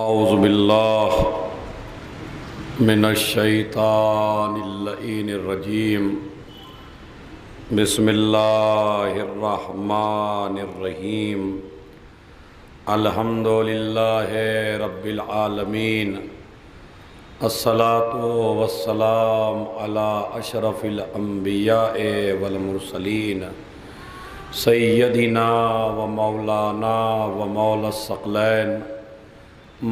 اعوذ باللہ من الشیطان اللعین الرجیم بسم اللہ الرحمن الرحیم الحمدللہ رب العالمین الصلاة والسلام علی اشرف الانبیاء والمرسلین سیدنا و مولانا و مولا الثقلین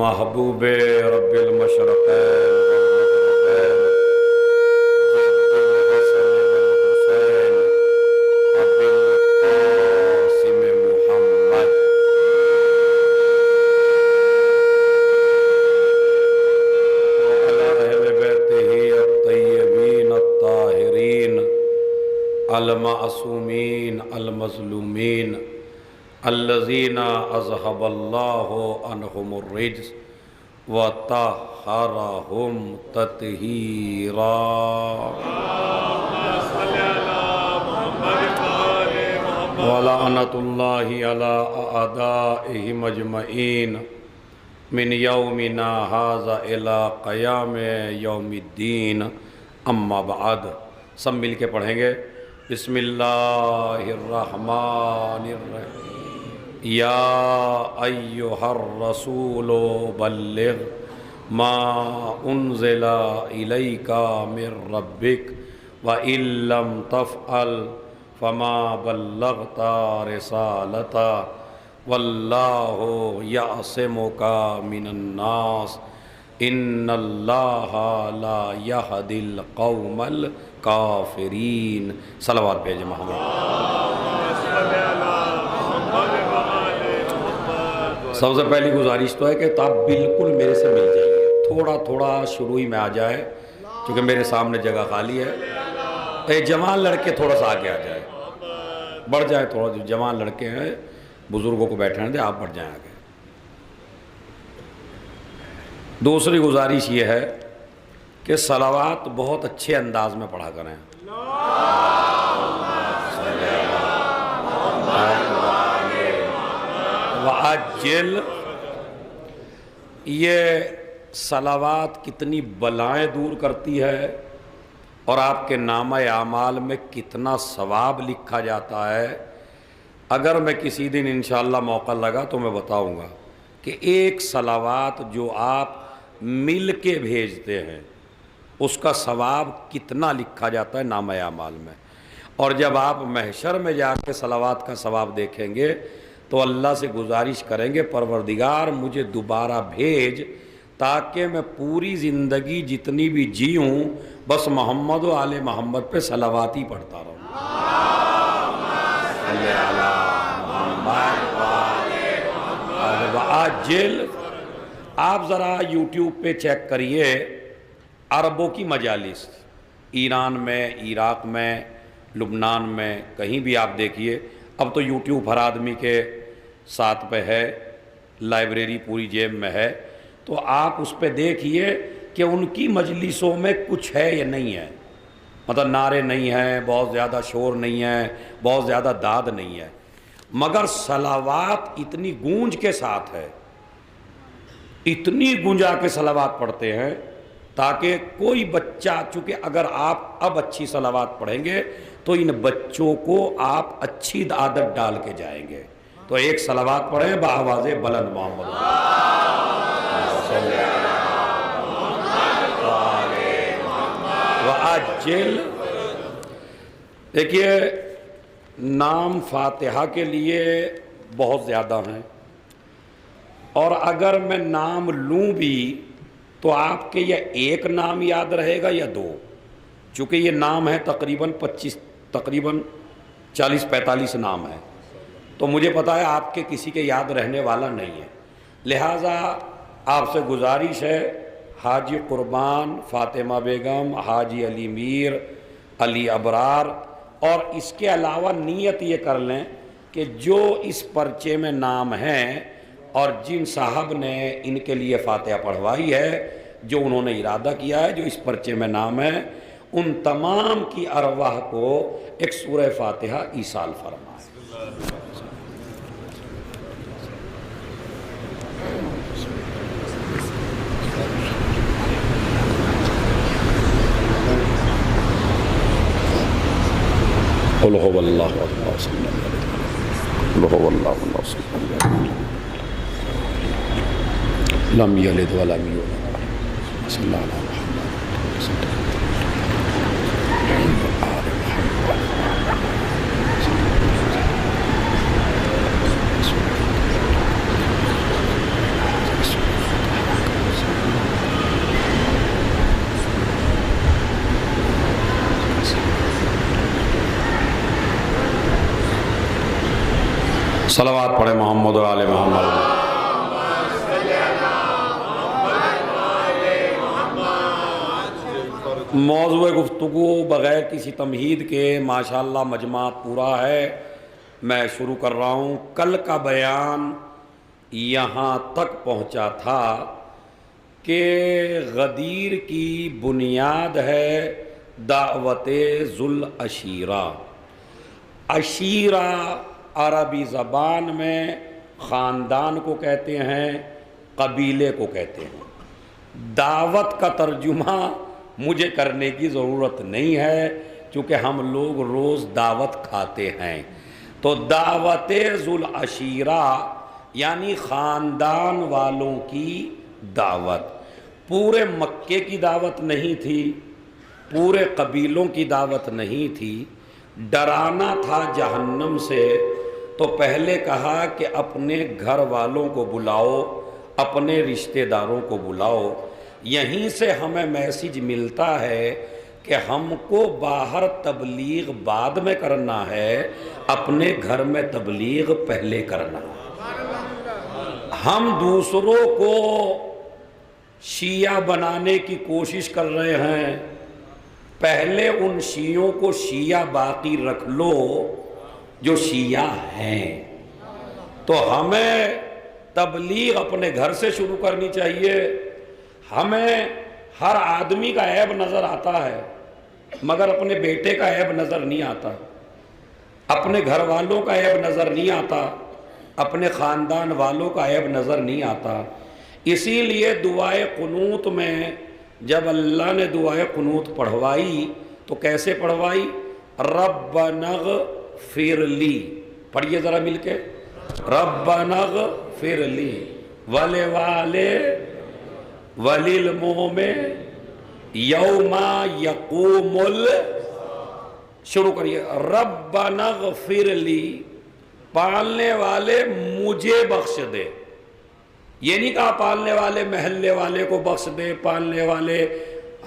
محبوب رب المشرقین والمغربین جد الحسن والحسین ابی القاسم محمد وعلی اہل بیتہ الطیبین الطاہرین المعصومین المظلومین الذین اذہب اللہ عنہم الرجس وطہرہم تطہیرا ولعنۃ اللہ علی اعدائہم اجمعین من یومنا ھذا الی قیام یوم الدین اما بعد۔ سب مل کے پڑھیں گے بسم اللہ الرحمن الرحیم۔ یا ایہا الرسول بلغ ما انزل الیک من ربک وإن لم تفعل فما بلغت رسالتہ واللہ یعصمک من الناس ان اللہ لا یہدی القوم الکافرین۔ صلوات بھیجیں محمد۔ سب سے پہلی گزارش تو ہے کہ آپ بالکل میرے سے مل جائیے، تھوڑا تھوڑا شروع ہی میں آ جائے کیونکہ میرے سامنے جگہ خالی ہے۔ اے جوان لڑکے تھوڑا سا آگے آ جائے، بڑھ جائے تھوڑا، جو جوان لڑکے ہیں بزرگوں کو بیٹھنے دیں، آپ بڑھ جائیں آگے۔ دوسری گزارش یہ ہے کہ صلوات بہت اچھے انداز میں پڑھا کریں۔ وعجل، یہ صلوات کتنی بلائیں دور کرتی ہے اور آپ کے نامہ اعمال میں کتنا ثواب لکھا جاتا ہے۔ اگر میں کسی دن انشاءاللہ موقع لگا تو میں بتاؤں گا کہ ایک صلوات جو آپ مل کے بھیجتے ہیں اس کا ثواب کتنا لکھا جاتا ہے نامہ اعمال میں۔ اور جب آپ محشر میں جا کے صلوات کا ثواب دیکھیں گے تو اللہ سے گزارش کریں گے پروردگار مجھے دوبارہ بھیج تاکہ میں پوری زندگی جتنی بھی جی ہوں بس محمد و آل محمد پہ صلوات ہی پڑھتا رہوں۔ وعجل، آپ ذرا یوٹیوب پہ چیک کریے عربوں کی مجالس، ایران میں، عراق میں، لبنان میں، کہیں بھی آپ دیکھیے۔ اب تو یوٹیوب ہر آدمی کے ساتھ پہ ہے، لائبریری پوری جیب میں ہے، تو آپ اس پہ دیکھیے کہ ان کی مجلسوں میں کچھ ہے یا نہیں ہے، مطلب نعرے نہیں ہیں، بہت زیادہ شور نہیں ہے، بہت زیادہ داد نہیں ہے، مگر صلوات اتنی گونج کے ساتھ ہے، اتنی گونجا کے صلوات پڑھتے ہیں تاکہ کوئی بچہ، چونکہ اگر آپ اب اچھی صلوات پڑھیں گے تو ان بچوں کو آپ اچھی عادت ڈال کے جائیں گے۔ تو ایک صلوات پڑھیں بآواز بلند محمد۔ وعجل، دیکھیے نام فاتحہ کے لیے بہت زیادہ ہیں، اور اگر میں نام لوں بھی تو آپ کے یہ ایک نام یاد رہے گا یا دو، چونکہ یہ نام ہے تقریباً 40-45 نام ہے، تو مجھے پتا ہے آپ کے کسی کے یاد رہنے والا نہیں ہے، لہٰذا آپ سے گزارش ہے حاجی قربان، فاطمہ بیگم، حاجی علی میر، علی ابرار، اور اس کے علاوہ نیت یہ کر لیں کہ جو اس پرچے میں نام ہیں اور جن صاحب نے ان کے لیے فاتحہ پڑھوائی ہے، جو انہوں نے ارادہ کیا ہے، جو اس پرچے میں نام ہے، ان تمام کی ارواح کو ایک سورہ فاتحہ ایصال فرمائے۔ قل هو اللہ اللہ صلی اللہ علیہ وسلم، قل هو اللہ اللہ صلی اللہ علیہ وسلم، لم یلد ولم یولد صلی اللہ علیہ وسلم۔ صلوات پڑھے محمد و آل محمد۔ موضوع گفتگو بغیر کسی تمہید کے ماشاءاللہ مجمع پورا ہے، میں شروع کر رہا ہوں۔ کل کا بیان یہاں تک پہنچا تھا کہ غدیر کی بنیاد ہے دعوت ذو العشیرہ۔ عشیرہ عربی زبان میں خاندان کو کہتے ہیں، قبیلے کو کہتے ہیں۔ دعوت کا ترجمہ مجھے کرنے کی ضرورت نہیں ہے کیونکہ ہم لوگ روز دعوت کھاتے ہیں۔ تو دعوت ذو العشیرہ یعنی خاندان والوں کی دعوت، پورے مکے کی دعوت نہیں تھی، پورے قبیلوں کی دعوت نہیں تھی، ڈرانا تھا جہنم سے۔ تو پہلے کہا کہ اپنے گھر والوں کو بلاؤ، اپنے رشتہ داروں کو بلاؤ۔ یہیں سے ہمیں میسج ملتا ہے کہ ہم کو باہر تبلیغ بعد میں کرنا ہے، اپنے گھر میں تبلیغ پہلے کرنا ہے۔ ہم دوسروں کو شیعہ بنانے کی کوشش کر رہے ہیں، پہلے ان شیعوں کو شیعہ باقی رکھ لو جو شیعہ ہیں۔ تو ہمیں تبلیغ اپنے گھر سے شروع کرنی چاہیے۔ ہمیں ہر آدمی کا عیب نظر آتا ہے مگر اپنے بیٹے کا عیب نظر نہیں آتا، اپنے گھر والوں کا عیب نظر نہیں آتا، اپنے خاندان والوں کا عیب نظر نہیں آتا۔ اسی لیے دعائے قنوت میں جب اللہ نے دعائے قنوت پڑھوائی تو کیسے پڑھوائی؟ ربنا اغفر لی، پڑھیے ذرا مل کے، ربنا اغفر لی وللمؤمن یوم یقوم شروع کریے، ربنا اغفر لی، پالنے والے مجھے بخش دے۔ یہ نہیں کہا پالنے والے محلے والے کو بخش دے، پالنے والے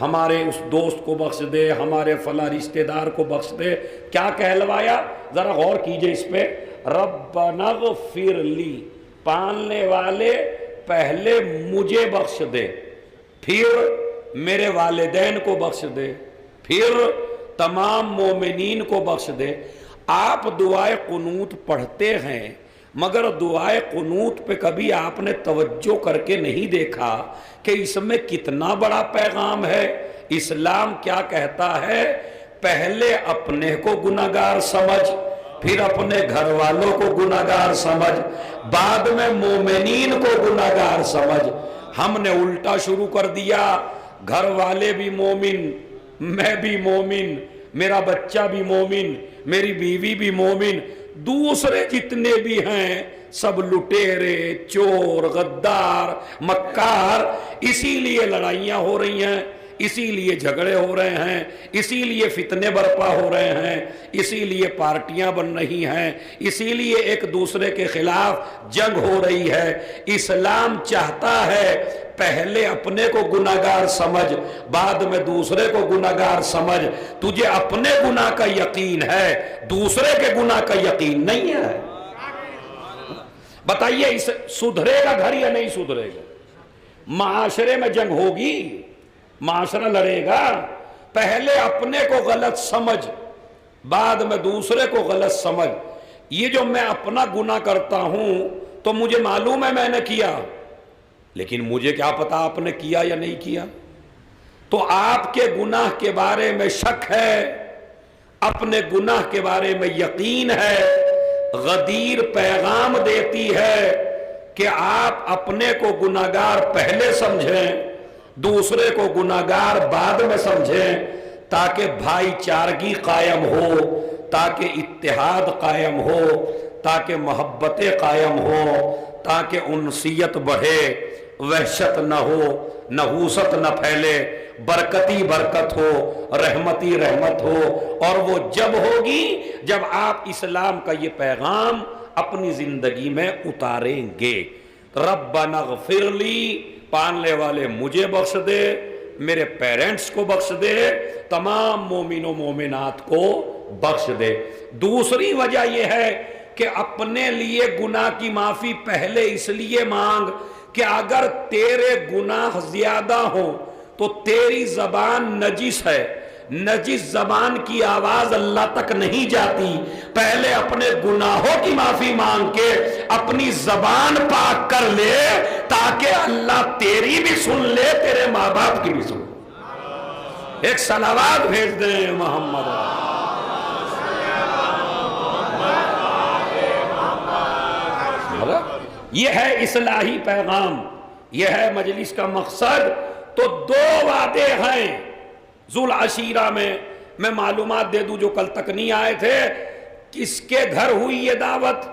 ہمارے اس دوست کو بخش دے، ہمارے فلاں رشتہ دار کو بخش دے۔ کیا کہلوایا؟ ذرا غور کیجئے اس پہ، ربنا اغفر لی، پالنے والے پہلے مجھے بخش دے، پھر میرے والدین کو بخش دے، پھر تمام مومنین کو بخش دے۔ آپ دعائے قنوت پڑھتے ہیں مگر دعائے قنوت پہ کبھی آپ نے توجہ کر کے نہیں دیکھا کہ اس میں کتنا بڑا پیغام ہے۔ اسلام کیا کہتا ہے؟ پہلے اپنے کو گناہگار سمجھ، پھر اپنے گھر والوں کو گناہگار سمجھ، بعد میں مومنین کو گناہگار سمجھ۔ ہم نے الٹا شروع کر دیا، گھر والے بھی مومن، میں بھی مومن، میرا بچہ بھی مومن، میری بیوی بھی مومن، دوسرے جتنے بھی ہیں سب لٹیرے، چور، غدار، مکار۔ اسی لیے لڑائیاں ہو رہی ہیں، اسی لیے جھگڑے ہو رہے ہیں، اسی لیے فتنے برپا ہو رہے ہیں، اسی لیے پارٹیاں بن رہی ہیں، اسی لیے ایک دوسرے کے خلاف جنگ ہو رہی ہے۔ اسلام چاہتا ہے پہلے اپنے کو گناہگار سمجھ، بعد میں دوسرے کو گناہگار سمجھ۔ تجھے اپنے گناہ کا یقین ہے، دوسرے کے گناہ کا یقین نہیں ہے۔ بتائیے اس سدھرے گا گھر یا نہیں سدھرے گا؟ معاشرے میں جنگ ہوگی، معاشرہ لڑے گا۔ پہلے اپنے کو غلط سمجھ، بعد میں دوسرے کو غلط سمجھ۔ یہ جو میں اپنا گناہ کرتا ہوں تو مجھے معلوم ہے میں نے کیا، لیکن مجھے کیا پتا آپ نے کیا یا نہیں کیا؟ تو آپ کے گناہ کے بارے میں شک ہے، اپنے گناہ کے بارے میں یقین ہے۔ غدیر پیغام دیتی ہے کہ آپ اپنے کو گناہگار پہلے سمجھیں، دوسرے کو گناہگار بعد میں سمجھیں، تاکہ بھائی چارگی قائم ہو، تاکہ اتحاد قائم ہو، تاکہ محبتیں قائم ہو، تاکہ انسیت بڑھے، وحشت نہ ہو، نحوست نہ پھیلے، برکتی برکت ہو، رحمتی رحمت ہو۔ اور وہ جب ہوگی جب آپ اسلام کا یہ پیغام اپنی زندگی میں اتاریں گے۔ ربنا اغفر لی، پالنے والے مجھے بخش دے، میرے پیرنٹس کو بخش دے، تمام مومن و مومنات کو بخش دے۔ دوسری وجہ یہ ہے کہ اپنے لیے گناہ کی معافی پہلے اس لیے مانگ کہ اگر تیرے گناہ زیادہ ہوں تو تیری زبان نجس ہے، نجس زبان کی آواز اللہ تک نہیں جاتی۔ پہلے اپنے گناہوں کی معافی مانگ کے اپنی زبان پاک کر لے تاکہ اللہ تیری بھی سن لے، تیرے ماں باپ کی بھی سن لے۔ ایک صلوات بھیج دیں محمد۔ یہ ہے اصلاحی پیغام، یہ ہے مجلس کا مقصد۔ تو دو وعدے ہیں ذو العشیرہ میں معلومات دے دوں جو کل تک نہیں آئے تھے۔ کس کے گھر ہوئی یہ دعوت؟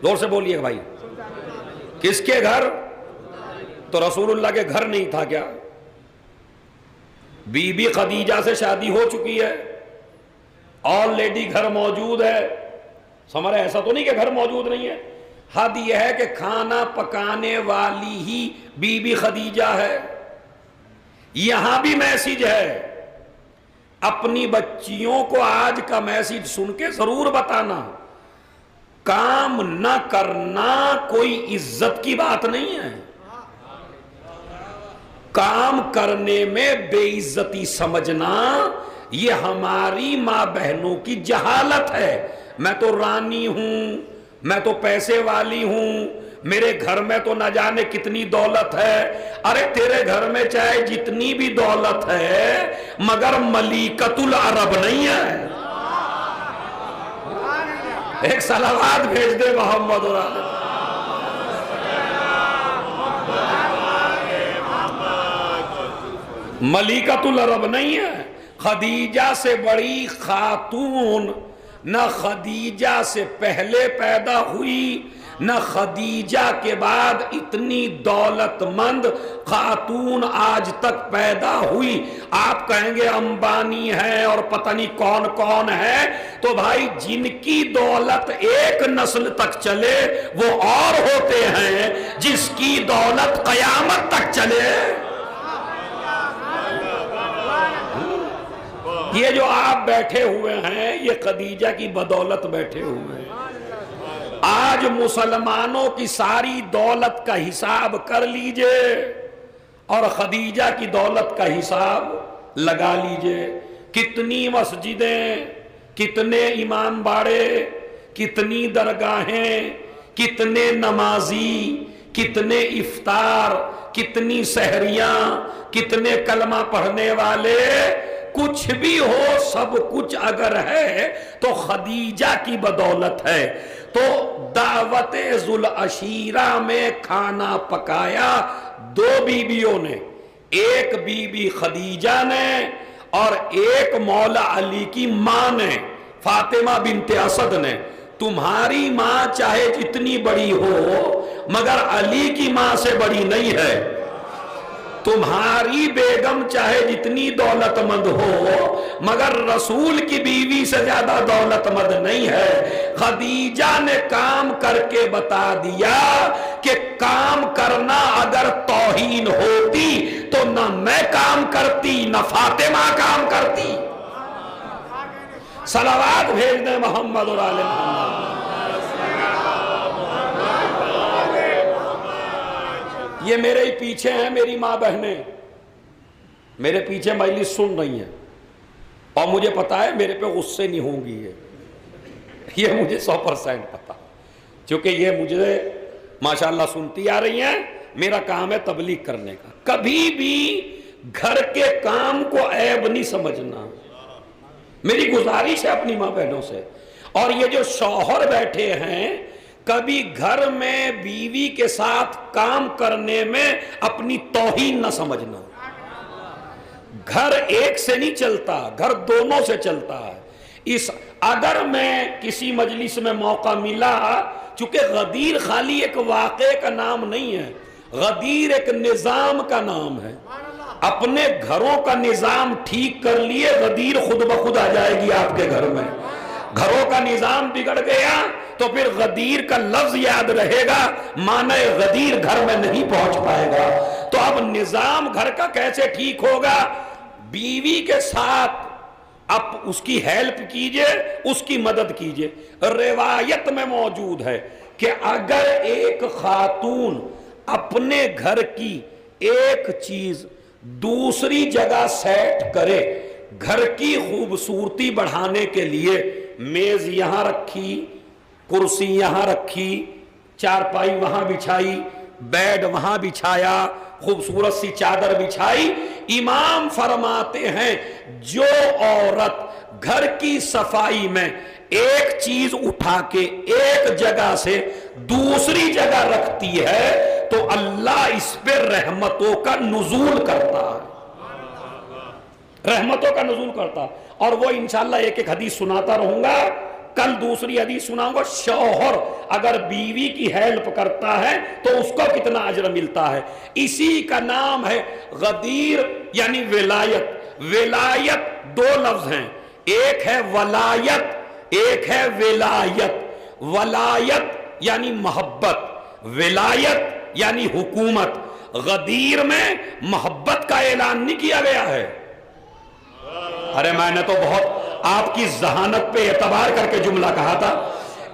زور سے بولیے بھائی، کس کے گھر؟ تو رسول اللہ کے گھر نہیں تھا کیا؟ بی بی خدیجہ سے شادی ہو چکی ہے، آلریڈی گھر موجود ہے۔ سمجھ رہے؟ ایسا تو نہیں کہ گھر موجود نہیں ہے۔ حد یہ ہے کہ کھانا پکانے والی ہی بی بی خدیجہ ہے۔ یہاں بھی میسج ہے، اپنی بچیوں کو آج کا میسج سن کے ضرور بتانا، کام نہ کرنا کوئی عزت کی بات نہیں ہے۔ کام کرنے میں بے عزتی سمجھنا یہ ہماری ماں بہنوں کی جہالت ہے۔ میں تو رانی ہوں، میں تو پیسے والی ہوں، میرے گھر میں تو نہ جانے کتنی دولت ہے۔ ارے تیرے گھر میں چاہے جتنی بھی دولت ہے مگر ملیکۃ العرب نہیں ہے۔ ایک صلوات بھیج دے محمد اور آل ملیکۃ العرب نہیں ہے۔ خدیجہ سے بڑی خاتون نہ خدیجہ سے پہلے پیدا ہوئی، نہ خدیجہ کے بعد اتنی دولت مند خاتون آج تک پیدا ہوئی۔ آپ کہیں گے امبانی ہے اور پتہ نہیں کون کون ہے، تو بھائی جن کی دولت ایک نسل تک چلے وہ اور ہوتے ہیں جس کی دولت قیامت تک چلے۔ یہ جو آپ بیٹھے ہوئے ہیں یہ خدیجہ کی بدولت بیٹھے ہوئے ہیں۔ آج مسلمانوں کی ساری دولت کا حساب کر لیجئے اور خدیجہ کی دولت کا حساب لگا لیجئے۔ کتنی مسجدیں، کتنے امام باڑے، کتنی درگاہیں، کتنے نمازی، کتنے افطار، کتنی سحریاں، کتنے کلمہ پڑھنے والے، کچھ بھی ہو سب کچھ اگر ہے تو خدیجہ کی بدولت ہے۔ تو دعوت ذو العشیرہ میں کھانا پکایا دو بیویوں نے، ایک بی بی خدیجہ نے اور ایک مولا علی کی ماں نے، فاطمہ بنت اسد نے۔ تمہاری ماں چاہے جتنی بڑی ہو مگر علی کی ماں سے بڑی نہیں ہے۔ تمہاری بیگم چاہے جتنی دولت مند ہو مگر رسول کی بیوی سے زیادہ دولت مند نہیں ہے۔ خدیجہ نے کام کر کے بتا دیا کہ کام کرنا اگر توہین ہوتی تو نہ میں کام کرتی نہ فاطمہ کام کرتی۔ صلوات بھیج دیں محمد اور آل محمد۔ یہ میرے ہی پیچھے ہیں میری ماں بہنیں، میرے پیچھے مجلس سن رہی ہیں اور مجھے پتا ہے میرے پہ غصے نہیں ہوں گی، یہ مجھے 100% پتا، چونکہ یہ مجھے ماشاءاللہ سنتی آ رہی ہیں۔ میرا کام ہے تبلیغ کرنے کا۔ کبھی بھی گھر کے کام کو عیب نہیں سمجھنا، میری گزارش ہے اپنی ماں بہنوں سے۔ اور یہ جو شوہر بیٹھے ہیں، کبھی گھر میں بیوی کے ساتھ کام کرنے میں اپنی توہین نہ سمجھنا۔ گھر ایک سے نہیں چلتا، گھر دونوں سے چلتا ہے۔ اس اگر میں کسی مجلس میں موقع ملا، چونکہ غدیر خالی ایک واقعے کا نام نہیں ہے، غدیر ایک نظام کا نام ہے. اپنے گھروں کا نظام ٹھیک کر لیے، غدیر خود بخود آ جائے گی آپ کے گھر میں. گھروں کا نظام بگڑ گیا تو پھر غدیر کا لفظ یاد رہے گا، معنی غدیر گھر میں نہیں پہنچ پائے گا. تو اب نظام گھر کا کیسے ٹھیک ہوگا؟ بیوی کے ساتھ اب اس کی ہیلپ کیجئے، اس کی مدد کیجئے. روایت میں موجود ہے کہ اگر ایک خاتون اپنے گھر کی ایک چیز دوسری جگہ سیٹ کرے، گھر کی خوبصورتی بڑھانے کے لیے میز یہاں رکھی، کرسی یہاں رکھی، چارپائی وہاں بچھائی، بیڈ وہاں بچھایا، خوبصورت سی چادر بچھائی، امام فرماتے ہیں جو عورت گھر کی صفائی میں ایک چیز اٹھا کے ایک جگہ سے دوسری جگہ رکھتی ہے تو اللہ اس پہ رحمتوں کا نزول کرتا ہے، رحمتوں کا نزول کرتا. اور وہ انشاءاللہ ایک ایک حدیث سناتا رہوں گا. کل دوسری حدیث سناؤں گا، شوہر اگر بیوی کی ہیلپ کرتا ہے تو اس کو کتنا اجر ملتا ہے. اسی کا نام ہے غدیر یعنی ولایت. ولایت دو لفظ ہیں، ایک ہے ولایت، ایک ہے ولایت. ولایت یعنی محبت، ولایت یعنی حکومت. غدیر میں محبت کا اعلان نہیں کیا گیا ہے. ارے میں نے تو بہت آپ کی ذہانت پہ اعتبار کر کے جملہ کہا تھا.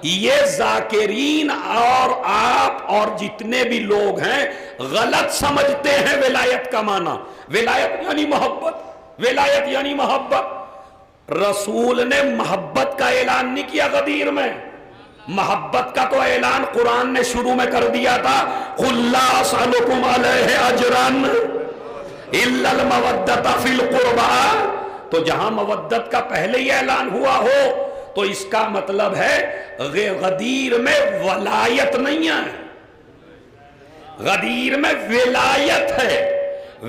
یہ ذاکرین اور آپ اور جتنے بھی لوگ ہیں غلط سمجھتے ہیں ولایت کا معنی. ولایت یعنی محبت، ولایت یعنی محبت. رسول نے محبت کا اعلان نہیں کیا غدیر میں. محبت کا تو اعلان قرآن نے شروع میں کر دیا تھا، قُلْ لَا أَسْأَلُكُمْ عَلَيْهِ أَجْرًا إِلَّا الْمَوَدَّةَ فِي الْقُرْبَى. تو جہاں مودت کا پہلے ہی اعلان ہوا ہو تو اس کا مطلب ہے غدیر میں ولایت نہیں ہے، غدیر میں ولایت ہے.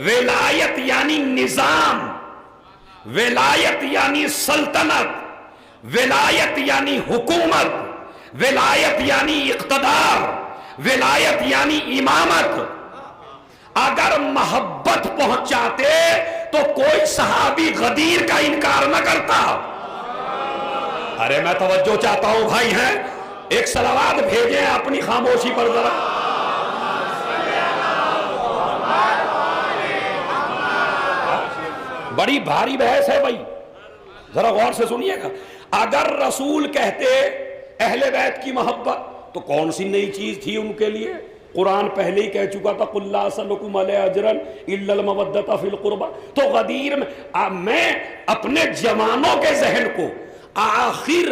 ولایت یعنی نظام، ولایت یعنی سلطنت، ولایت یعنی حکومت، ولایت یعنی اقتدار، ولایت یعنی امامت. اگر محبت پہنچاتے تو کوئی صحابی غدیر کا انکار نہ کرتا. ارے میں توجہ چاہتا ہوں بھائی ہیں، ایک صلوات بھیجیں اپنی خاموشی پر ذرا. بڑی بھاری بحث ہے بھائی، ذرا غور سے سنیے گا. اگر رسول کہتے اہل بیت کی محبت تو کون سی نئی چیز تھی ان کے لیے؟ قرآن پہلے ہی کہہ چکا تھا قُلْ لَا أَسْأَلُكُمْ عَلَيْهِ أَجْرًا إِلَّا الْمَوَدَّةَ فِي الْقُرْبَى. تو غدیر میں اپنے جوانوں کے ذہن کو، آخر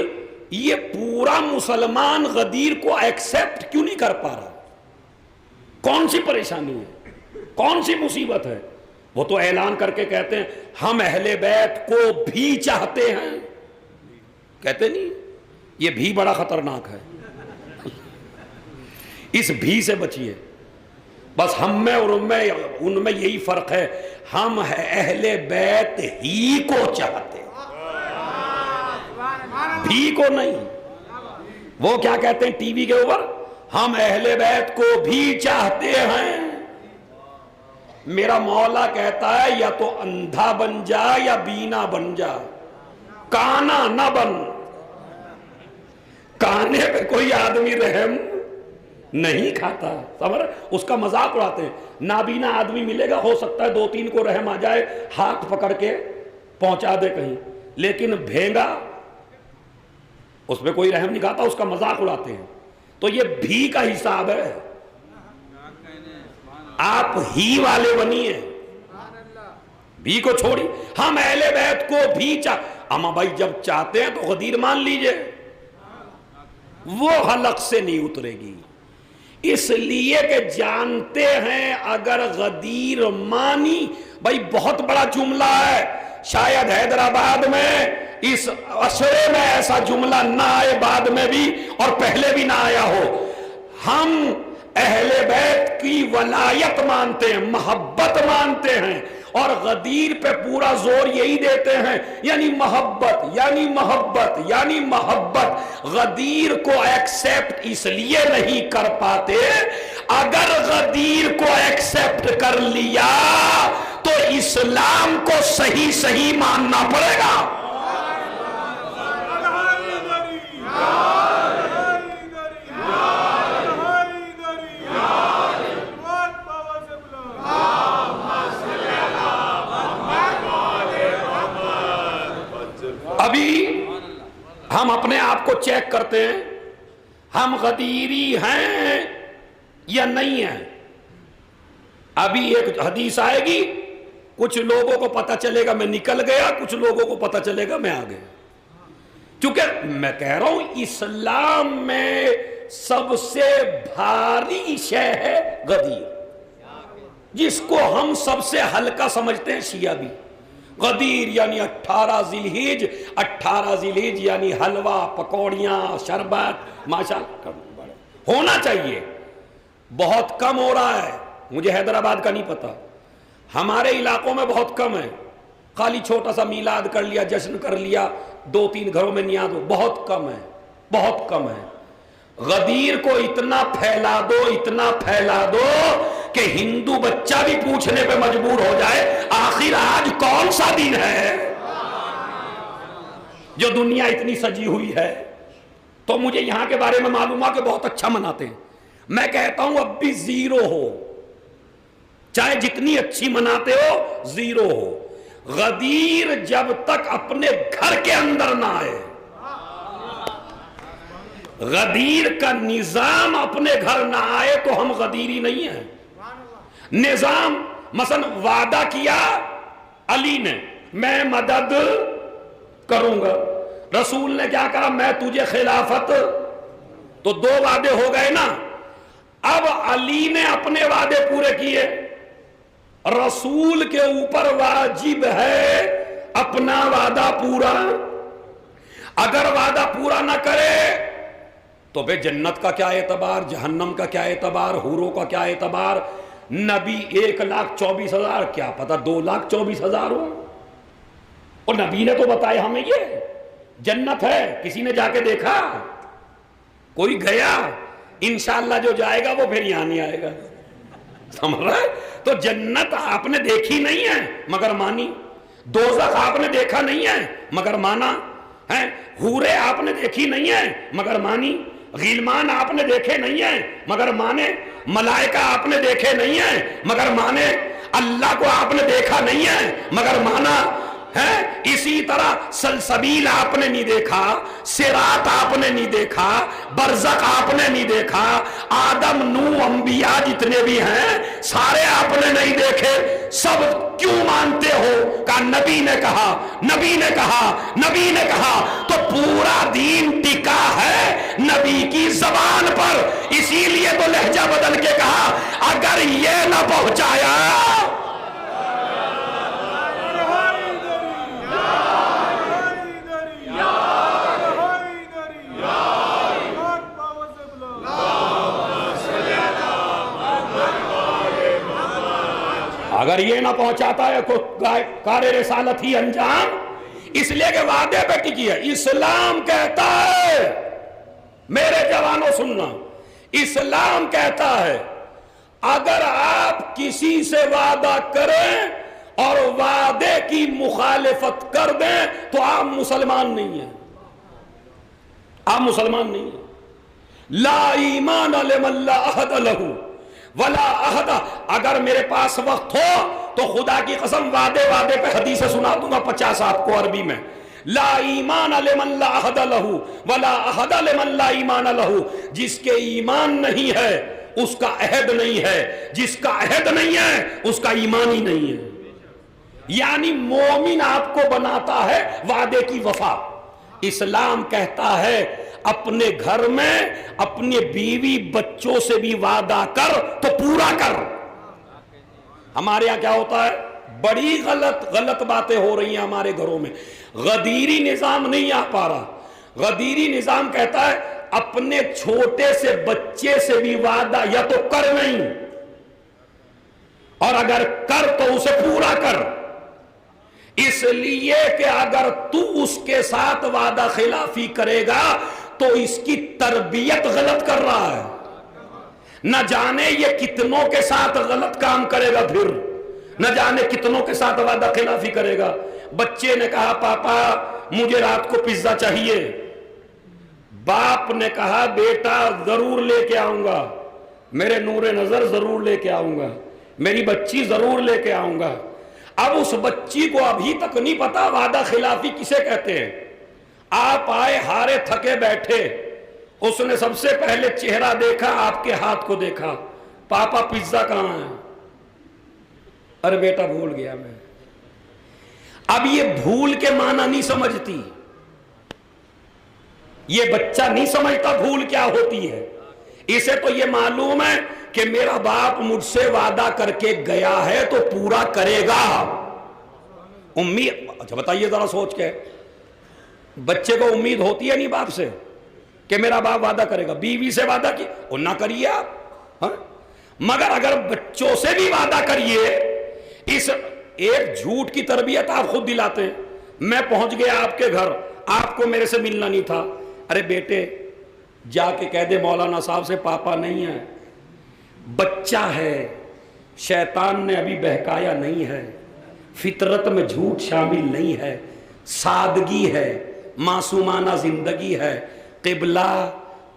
یہ پورا مسلمان غدیر کو ایکسپٹ کیوں نہیں کر پا رہا؟ کون سی پریشانی ہے، کون سی مصیبت ہے؟ وہ تو اعلان کر کے کہتے ہیں ہم اہل بیت کو بھی چاہتے ہیں. کہتے نہیں؟ یہ بھی بڑا خطرناک ہے، اس بھی سے بچیے. بس ہم میں اور ان میں یہی فرق ہے، ہم اہل بیت ہی کو چاہتے ہیں، بھی کو نہیں. وہ کیا کہتے ہیں ٹی وی کے اوپر، ہم اہل بیت کو بھی چاہتے ہیں. میرا مولا کہتا ہے یا تو اندھا بن جا یا بینا بن جا، کانا نہ بن. کانے پہ کوئی آدمی رحم نہیں کھاتا، سمجھ اس کا مذاق اڑاتے ہیں. نابینا آدمی ملے گا، ہو سکتا ہے دو تین کو رحم آ جائے، ہاتھ پکڑ کے پہنچا دے کہیں، لیکن بھینگا اس پہ کوئی رحم نہیں کھاتا، اس کا مذاق اڑاتے ہیں. تو یہ بھی کا حساب ہے. آپ ہی والے بنیے، بھی کو چھوڑی. ہم اہل بیت کو بھی اما بھائی جب چاہتے ہیں تو غدیر مان لیجئے، وہ حلق سے نہیں اترے گی. اس لیے کہ جانتے ہیں اگر غدیر مانی، بھائی بہت بڑا جملہ ہے، شاید حیدرآباد میں اس عشرے میں ایسا جملہ نہ آئے، بعد میں بھی اور پہلے بھی نہ آیا ہو. ہم اہل بیت کی ولایت مانتے ہیں، محبت مانتے ہیں، اور غدیر پہ پورا زور یہی دیتے ہیں، یعنی محبت، یعنی محبت، یعنی محبت۔ غدیر کو ایکسپٹ اس لیے نہیں کر پاتے، اگر غدیر کو ایکسپٹ کر لیا تو اسلام کو صحیح صحیح ماننا پڑے گا۔ ابھی ہم اپنے آپ کو چیک کرتے ہیں، ہم غدیری ہیں یا نہیں ہیں۔ ابھی ایک حدیث آئے گی، کچھ لوگوں کو پتہ چلے گا میں نکل گیا، کچھ لوگوں کو پتہ چلے گا میں آ گیا۔ کیونکہ میں کہہ رہا ہوں اسلام میں سب سے بھاری شے ہے غدیر، جس کو ہم سب سے ہلکا سمجھتے ہیں شیعہ بھی۔ غدیر یعنی 18 ذی الحج، 18 ذی الحج یعنی حلوہ، پکوڑیاں، شربت، ماشاءاللہ ہونا چاہیے، بہت کم ہو رہا ہے۔ مجھے حیدرآباد کا نہیں پتا، ہمارے علاقوں میں بہت کم ہے، خالی چھوٹا سا میلاد کر لیا، جشن کر لیا، 2-3 گھروں میں نیاز ہو، بہت کم ہے، بہت کم ہے۔ غدیر کو اتنا پھیلا دو، اتنا پھیلا دو کہ ہندو بچہ بھی پوچھنے پہ مجبور ہو جائے آخر آج کون سا دن ہے جو دنیا اتنی سجی ہوئی ہے۔ تو مجھے یہاں کے بارے میں معلوم ہے کہ بہت اچھا مناتے ہیں، میں کہتا ہوں اب بھی زیرو ہو، چاہے جتنی اچھی مناتے ہو زیرو ہو۔ غدیر جب تک اپنے گھر کے اندر نہ آئے، غدیر کا نظام اپنے گھر نہ آئے تو ہم غدیری نہیں ہیں۔ نظام مثلا وعدہ کیا علی نے میں مدد کروں گا، رسول نے کیا کہا میں تجھے خلافت، تو 2 وعدے ہو گئے نا۔ اب علی نے اپنے وعدے پورے کیے، رسول کے اوپر واجب ہے اپنا وعدہ پورا، اگر وعدہ پورا نہ کرے تو بے جنت کا کیا اعتبار، جہنم کا کیا اعتبار، حوروں کا کیا اعتبار۔ نبی 1,24,000، کیا پتا 2,24,000 ہو، اور نبی نے تو بتایا ہمیں یہ جنت ہے۔ کسی نے جا کے دیکھا؟ کوئی گیا؟ انشاءاللہ جو جائے گا وہ پھر یہاں نہیں آئے گا، سمجھ رہا ہے؟ تو جنت آپ نے دیکھی نہیں ہے مگر مانی، دوزخ آپ نے دیکھا نہیں ہے مگر مانا ہے، حورے آپ نے دیکھی نہیں ہے مگر مانی، غلمان آپ نے دیکھے نہیں ہیں مگر مانے، ملائکہ آپ نے دیکھے نہیں ہیں مگر مانے، اللہ کو آپ نے دیکھا نہیں ہے مگر مانا ہے۔ اسی طرح سلسبیل آپ نے نہیں دیکھا، صراط آپ نے نہیں دیکھا، برزخ آپ نے نہیں دیکھا، آدم نوح انبیاء جتنے بھی ہیں سارے آپ نے نہیں دیکھے، سب کیوں مانتے ہو؟ کہ نبی نے کہا، نبی نے کہا، نبی نے کہا، تو پورا دین ٹکا ہے نبی کی زبان پر، اسی لیے تو لہجہ بدل کے کہا اگر یہ نہ پہنچایا اگر یہ نہ پہنچاتا ہے کار رسالت ہی انجام، اس لیے کہ وعدے پہ ٹکی ہے۔ اسلام کہتا ہے، میرے جوانوں سننا، اسلام کہتا ہے اگر آپ کسی سے وعدہ کریں اور وعدے کی مخالفت کر دیں تو آپ مسلمان نہیں ہیں، آپ مسلمان نہیں ہیں۔ لا ایمان لمن لا عہد لہ ولا عہد، اگر میرے پاس وقت ہو تو خدا کی قسم وعدے پہ حدیث سنا دوں گا 50 آپ کو عربی میں۔ لا ایمان لمن لا عہد لہ ولا عہد لمن لا ایمان لہ، جس کے ایمان نہیں ہے اس کا عہد نہیں ہے، جس کا عہد نہیں ہے اس کا ایمان ہی نہیں ہے۔ یعنی مومن آپ کو بناتا ہے وعدے کی وفا۔ اسلام کہتا ہے اپنے گھر میں اپنے بیوی بچوں سے بھی وعدہ کر تو پورا کر۔ ہمارے یہاں کیا ہوتا ہے؟ بڑی غلط باتیں ہو رہی ہیں ہمارے گھروں میں۔ غدیری نظام نہیں آ پا رہا، غدیری نظام کہتا ہے اپنے چھوٹے سے بچے سے بھی وعدہ یا تو کر نہیں، اور اگر کر تو اسے پورا کر، اس لیے کہ اگر تو اس کے ساتھ وعدہ خلافی کرے گا تو اس کی تربیت غلط کر رہا ہے، نہ جانے یہ کتنوں کے ساتھ غلط کام کرے گا، پھر نہ جانے کتنوں کے ساتھ وعدہ خلافی کرے گا۔ بچے نے کہا پاپا مجھے رات کو پیزا چاہیے، باپ نے کہا بیٹا ضرور لے کے آؤں گا، میرے نور نظر ضرور لے کے آؤں گا، میری بچی ضرور لے کے آؤں گا۔ اب اس بچی کو ابھی تک نہیں پتا وعدہ خلافی کسے کہتے ہیں۔ آپ آئے ہارے تھکے بیٹھے، اس نے سب سے پہلے چہرہ دیکھا، آپ کے ہاتھ کو دیکھا، پاپا پیزا کہاں ہے؟ ارے بیٹا بھول گیا میں۔ اب یہ بھول کے معنی نہیں سمجھتی، یہ بچہ نہیں سمجھتا بھول کیا ہوتی ہے، اسے تو یہ معلوم ہے کہ میرا باپ مجھ سے وعدہ کر کے گیا ہے تو پورا کرے گا۔ امید، اچھا بتائیے ذرا سوچ کے، بچے کو امید ہوتی ہے نہیں باپ سے کہ میرا باپ وعدہ کرے گا؟ بیوی سے وعدہ کی اور نہ کریے آپ، مگر اگر بچوں سے بھی وعدہ کریے، اس ایک جھوٹ کی تربیت آپ خود دلاتے ہیں۔ میں پہنچ گیا آپ کے گھر، آپ کو میرے سے ملنا نہیں تھا، ارے بیٹے جا کے کہہ دے مولانا صاحب سے پاپا نہیں ہے، بچہ ہے، شیطان نے ابھی بہکایا نہیں ہے، فطرت میں جھوٹ شامل نہیں ہے، سادگی ہے، معصومانہ زندگی ہے، قبلہ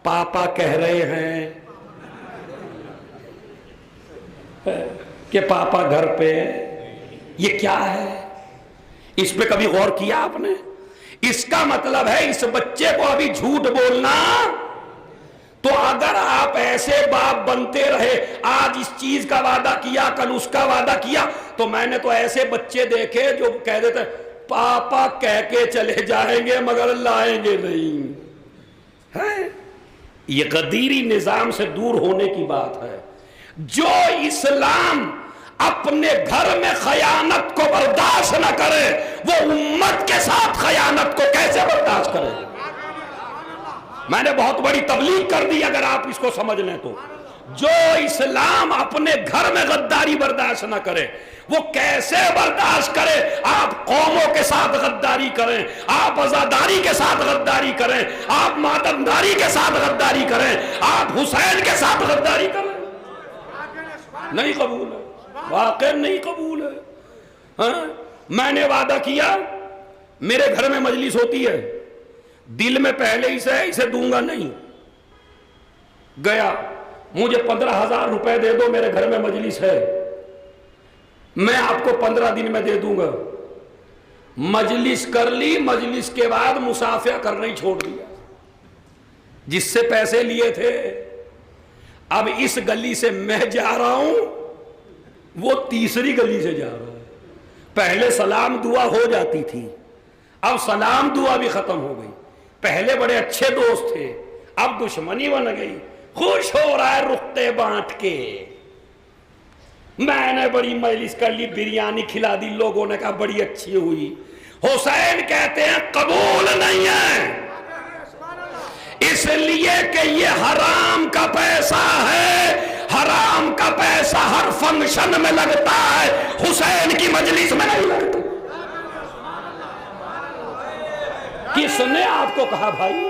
پاپا کہہ رہے ہیں کہ پاپا گھر پہ، یہ کیا ہے؟ اس پہ کبھی غور کیا آپ نے؟ اس کا مطلب ہے اس بچے کو ابھی جھوٹ بولنا۔ تو اگر آپ ایسے باپ بنتے رہے، آج اس چیز کا وعدہ کیا کل اس کا وعدہ کیا، تو میں نے تو ایسے بچے دیکھے جو کہہ دیتے پاپا کہہ کے چلے جائیں گے مگر لائیں گے نہیں ہے۔ یہ غدیری نظام سے دور ہونے کی بات ہے۔ جو اسلام اپنے گھر میں خیانت کو برداشت نہ کرے، وہ امت کے ساتھ خیانت کو کیسے برداشت کرے؟ میں نے بہت بڑی تبلیغ کر دی اگر آپ اس کو سمجھ لیں تو۔ جو اسلام اپنے گھر میں غداری برداشت نہ کرے، وہ کیسے برداشت کرے؟ آپ قوموں کے ساتھ غداری کریں، آپ عزاداری کے ساتھ غداری کریں، آپ ماتمداری کے ساتھ غداری کریں، آپ حسین کے ساتھ غداری کریں، نہیں قبول ہے، واقعی نہیں قبول ہے۔ ہاں میں نے وعدہ کیا، میرے گھر میں مجلس ہوتی ہے، دل میں پہلے ہی سے اسے دوں گا نہیں، گیا مجھے 15,000 روپے دے دو، میرے گھر میں مجلس ہے، میں آپ کو 15 دن میں دے دوں گا۔ مجلس کر لی، مجلس کے بعد مسافہ کرنا ہی چھوڑ دیا، جس سے پیسے لیے تھے۔ اب اس گلی سے میں جا رہا ہوں، وہ تیسری گلی سے جا رہا ہے۔ پہلے سلام دعا ہو جاتی تھی، اب سلام دعا بھی ختم ہو گئی۔ پہلے بڑے اچھے دوست تھے، اب دشمنی بن گئی۔ خوش ہو رہا ہے رختے بانٹ کے، میں نے بڑی مجلس کر لی، بریانی کھلا دی، لوگوں نے کہا بڑی اچھی ہوئی۔ حسین کہتے ہیں قبول نہیں ہے، اس لیے کہ یہ حرام کا پیسہ ہے، حرام کا پیسہ ہر فنکشن میں لگتا ہے، حسین کی مجلس میں نہیں لگتا۔ کس نے آپ کو کہا بھائی؟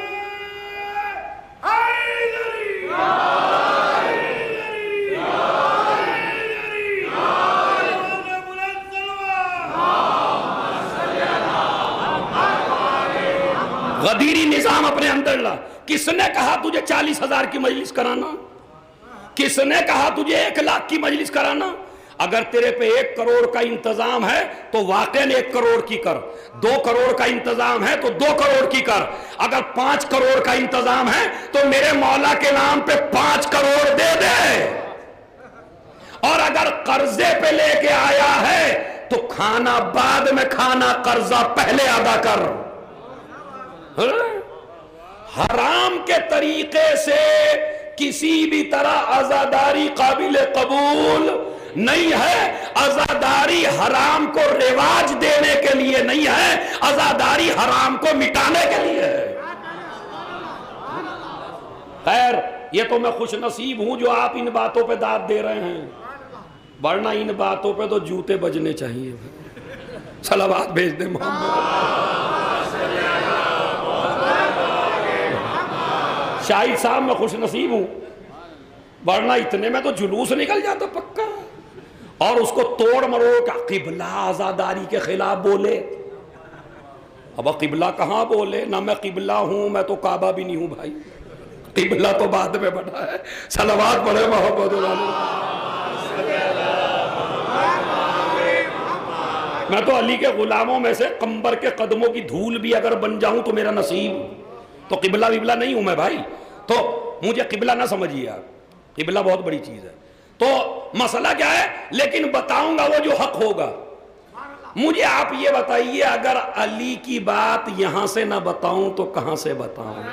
غدیری نظام اپنے اندر لا۔ کس نے کہا تجھے 40,000 کی مجلس کرانا؟ کس نے کہا تجھے 1,00,000 کی مجلس کرانا؟ اگر تیرے پہ 1 کروڑ کا انتظام ہے تو واقعاً 1 کروڑ کی کر، 2 کروڑ کا انتظام ہے تو 2 کروڑ کی کر، اگر 5 کروڑ کا انتظام ہے تو میرے مولا کے نام پہ 5 کروڑ دے دے، اور اگر قرضے پہ لے کے آیا ہے تو کھانا بعد میں کھانا، قرضہ پہلے ادا کر۔ حرام کے طریقے سے کسی بھی طرح عزاداری قابل قبول نہیں ہے۔ عزاداری حرام کو رواج دینے کے لیے نہیں ہے، عزاداری حرام کو مٹانے کے لیے ہے۔ خیر یہ تو میں خوش نصیب ہوں جو آپ ان باتوں پہ داد دے رہے ہیں، ورنہ ان باتوں پہ تو جوتے بجنے چاہیے. صلوات بھیج دیں محمد. شاہد صاحب میں خوش نصیب ہوں، ورنہ اتنے میں تو جلوس نکل جاتا پکا. اور اس کو توڑ مروڑ کا قبلہ آزاداری کے خلاف بولے. اب قبلہ کہاں بولے؟ نہ میں قبلہ ہوں، میں تو کعبہ بھی نہیں ہوں بھائی. قبلہ تو بعد میں بنا ہے. صلوات پڑھے محمد اللہ. میں تو علی کے غلاموں میں سے قمبر کے قدموں کی دھول بھی اگر بن جاؤں تو میرا نصیب. تو قبلہ وبلہ نہیں ہوں میں بھائی. تو مجھے قبلہ نہ سمجھیے آپ، قبلہ بہت بڑی چیز ہے. تو مسئلہ کیا ہے؟ لیکن بتاؤں گا وہ جو حق ہوگا. مجھے آپ یہ بتائیے، اگر علی کی بات یہاں سے نہ بتاؤں تو کہاں سے بتاؤں؟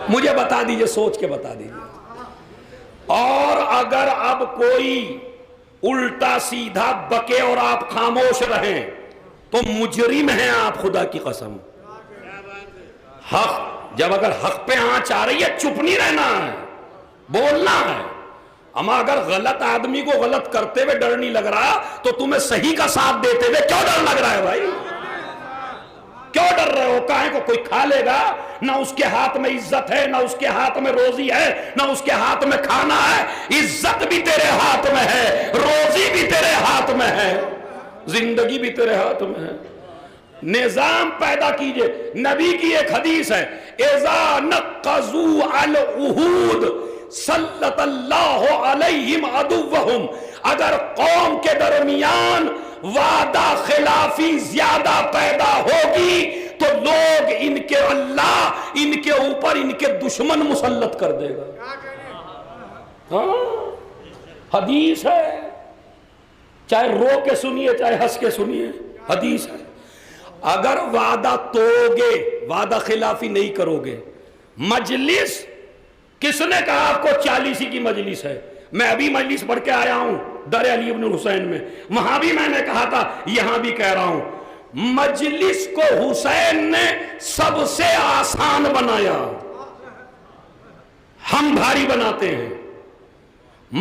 مجھے بتا دیجئے، سوچ کے بتا دیجئے. اور اگر اب کوئی الٹا سیدھا بکے اور آپ خاموش رہیں تو مجرم ہیں آپ، خدا کی قسم. حق جب اگر حق پہ آنچ آ رہی ہے چپ نہیں رہنا ہے، بولنا ہے. اما اگر غلط آدمی کو غلط کرتے ہوئے ڈر نہیں لگ رہا تو تمہیں صحیح کا ساتھ دیتے ہوئے کیوں ڈر لگ رہا ہے بھائی؟ کیوں ڈر رہے ہو؟ کہیں کو کوئی کھا لے گا؟ نہ اس کے ہاتھ میں عزت ہے، نہ اس کے ہاتھ میں روزی ہے، نہ اس کے ہاتھ میں کھانا ہے. عزت بھی تیرے ہاتھ میں ہے، روزی بھی تیرے ہاتھ میں ہے، زندگی بھی تیرے ہاتھ میں ہے. نظام پیدا کیجئے. نبی کی ایک حدیث ہے، اذا نقضوا العہود سلط اللہ علیہم عدوہم. اگر قوم کے درمیان وعدہ خلافی زیادہ پیدا ہوگی تو لوگ اللہ ان کے اوپر ان کے دشمن مسلط کر دے گا. ہاں حدیث ہے، چاہے رو کے سنیے چاہے ہنس کے سنیے، حدیث ہے. اگر وعدہ توڑو گے، وعدہ خلافی نہیں کرو گے. مجلس کس نے کہا آپ کو 40 کی مجلس ہے؟ میں ابھی مجلس پڑھ کے آیا ہوں در علی ابن حسین میں، وہاں بھی میں نے کہا تھا، یہاں بھی کہہ رہا ہوں. مجلس کو حسین نے سب سے آسان بنایا، ہم بھاری بناتے ہیں.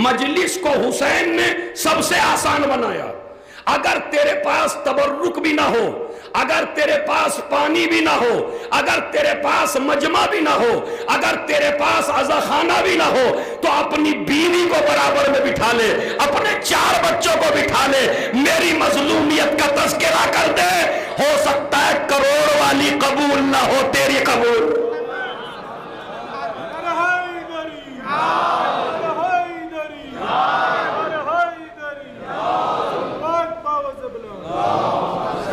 مجلس کو حسین نے سب سے آسان بنایا. اگر تیرے پاس تبرک بھی نہ ہو، اگر تیرے پاس پانی بھی نہ ہو، اگر تیرے پاس مجمع بھی نہ ہو، اگر تیرے پاس عزاخانہ بھی نہ ہو تو اپنی بیوی کو برابر میں بٹھا لے، اپنے 4 بچوں کو بٹھا لے، میری مظلومیت کا تذکرہ کر دے. ہو سکتا ہے کروڑ والی قبول نہ ہو، تیری قبول.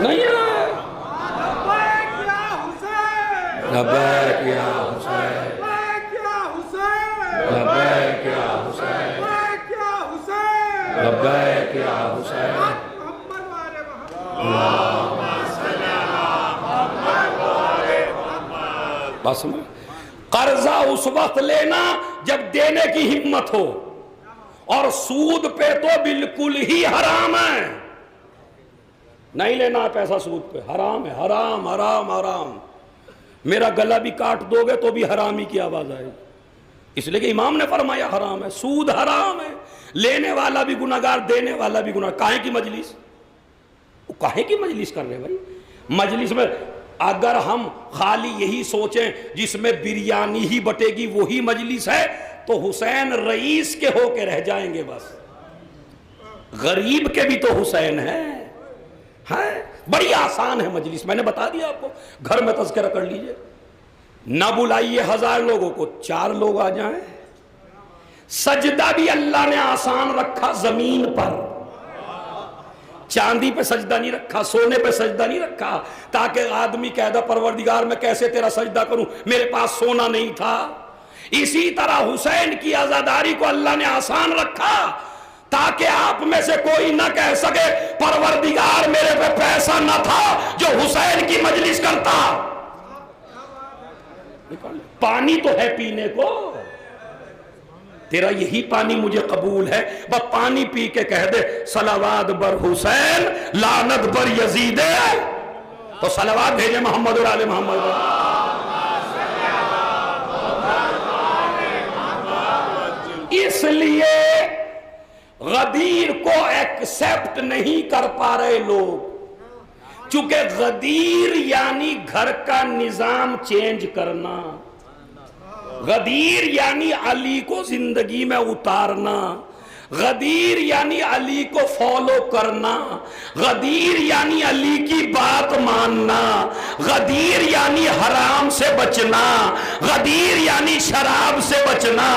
نہیں ہے لبیک یا حسین، لبیک یا حسین، لبیک یا حسین. بس قرضہ اس وقت لینا جب دینے کی ہمت ہو، اور سود پہ تو بالکل ہی حرام ہے. نہیں لینا پیسہ سود پہ، حرام ہے، حرام حرام حرام. میرا گلا بھی کاٹ دو گے تو بھی حرامی کی آواز آئے گی، اس لیے کہ امام نے فرمایا حرام ہے. سود حرام ہے، لینے والا بھی گناہگار، دینے والا بھی گناہگار. کاہے کی مجلس؟ کاہے کی مجلس کر رہے بھائی؟ مجلس میں اگر ہم خالی یہی سوچیں جس میں بریانی ہی بٹے گی وہی مجلس ہے تو حسین رئیس کے ہو کے رہ جائیں گے. بس غریب کے بھی تو حسین ہے. بڑی آسان ہے مجلس، میں نے بتا دیا آپ کو. گھر میں تذکرہ کر لیجئے، نہ بلائیے 1000 لوگوں کو، 4 لوگ آ جائیں. سجدہ بھی اللہ نے آسان رکھا، زمین پر. چاندی پہ سجدہ نہیں رکھا، سونے پہ سجدہ نہیں رکھا تاکہ آدمی کہہ دے پروردگار میں کیسے تیرا سجدہ کروں، میرے پاس سونا نہیں تھا. اسی طرح حسین کی عزاداری کو اللہ نے آسان رکھا تاکہ آپ میں سے کوئی نہ کہہ سکے پروردگار میرے پہ پیسہ نہ تھا جو حسین کی مجلس کرتا. پانی تو ہے پینے کو، تیرا یہی پانی مجھے قبول ہے، بس پانی پی کے کہہ دے صلوات بر حسین لعنت بر یزید. تو صلوات بھیجے محمد اور آل محمد. اس لیے غدیر کو ایکسپٹ نہیں کر پا رہے لوگ، چونکہ غدیر یعنی گھر کا نظام چینج کرنا، غدیر یعنی علی کو زندگی میں اتارنا، غدیر یعنی علی کو فالو کرنا، غدیر یعنی علی کی بات ماننا، غدیر یعنی حرام سے بچنا، غدیر یعنی شراب سے بچنا،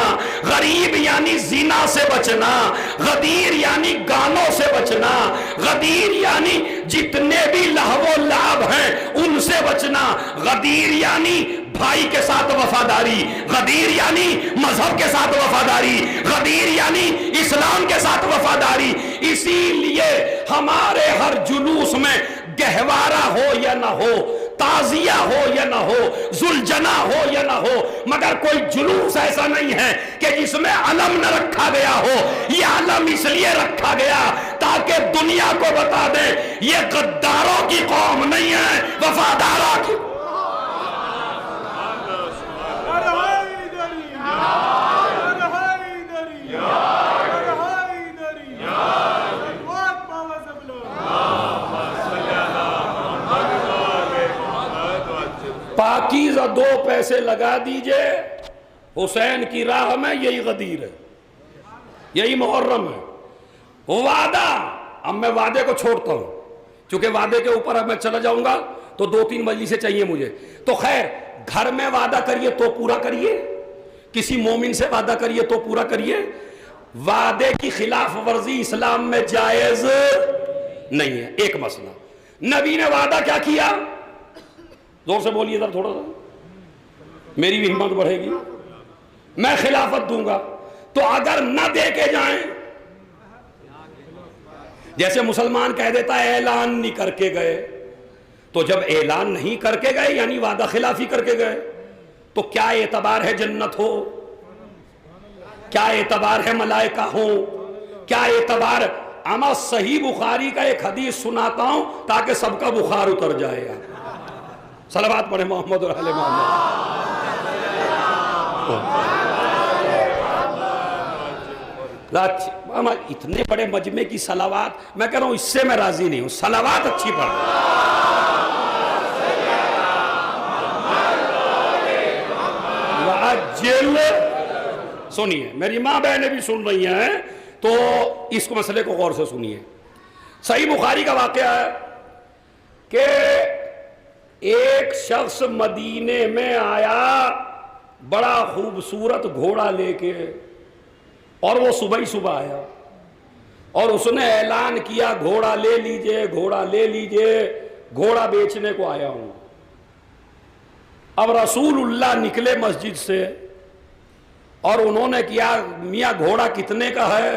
غریب یعنی زنا سے بچنا، غدیر یعنی گانوں سے بچنا، غدیر یعنی جتنے بھی لہو و لعب ہیں ان سے بچنا، غدیر یعنی بھائی کے ساتھ وفاداری، غدیر یعنی مذہب کے ساتھ وفاداری، غدیر یعنی اسلام کے ساتھ وفاداری۔ اسی لیے ہمارے ہر جلوس میں گہوارہ ہو یا نہ ہو، تعزیہ ہو یا نہ ہو، ذوالجناح ہو یا نہ ہو، مگر کوئی جلوس ایسا نہیں ہے کہ جس میں علم نہ رکھا گیا ہو۔ یہ علم اس لیے رکھا گیا تاکہ دنیا کو بتا دیں یہ غداروں کی قوم نہیں ہے، وفاداروں کی۔ پاکیزہ دو پیسے لگا دیجئے حسین کی راہ میں، یہی غدیر ہے، یہی محرم ہے۔ وعدہ، اب میں وعدے کو چھوڑتا ہوں چونکہ وعدے کے اوپر اب میں چلا جاؤں گا تو 2-3 مجلسیں چاہیے مجھے، تو خیر گھر میں وعدہ کریے تو پورا کریے، کسی مومن سے وعدہ کریے تو پورا کریے۔ وعدے کی خلاف ورزی اسلام میں جائز نہیں ہے۔ ایک مسئلہ، نبی نے وعدہ کیا کیا؟ زور سے بولیے ذرا تھوڑا سا، میری بھی ہمت بڑھے گی۔ میں خلافت دوں گا، تو اگر نہ دے کے جائیں، جیسے مسلمان کہہ دیتا ہے اعلان نہیں کر کے گئے، تو جب اعلان نہیں کر کے گئے یعنی وعدہ خلافی کر کے گئے، تو کیا اعتبار ہے جنت ہو؟ کیا اعتبار ہے ملائکہ ہو؟ کیا اعتبار؟ اما صحیح بخاری کا ایک حدیث سناتا ہوں تاکہ سب کا بخار اتر جائے گا۔ صلوات پڑھیں محمد اور آل محمد۔ اتنے بڑے مجمع کی صلوات، میں کہہ رہا ہوں اس سے میں راضی نہیں ہوں، صلوات اچھی پڑھ۔ سنیے، میری ماں بہنیں بھی سن رہی ہیں تو اس مسئلے کو غور سے سنیے۔ صحیح بخاری کا واقعہ ہے کہ ایک شخص مدینے میں آیا بڑا خوبصورت گھوڑا لے کے، اور وہ صبح ہی صبح آیا اور اس نے اعلان کیا گھوڑا لے لیجئے، گھوڑا لے لیجئے، گھوڑا بیچنے کو آیا ہوں۔ اب رسول اللہ نکلے مسجد سے اور انہوں نے کیا، میاں گھوڑا کتنے کا ہے؟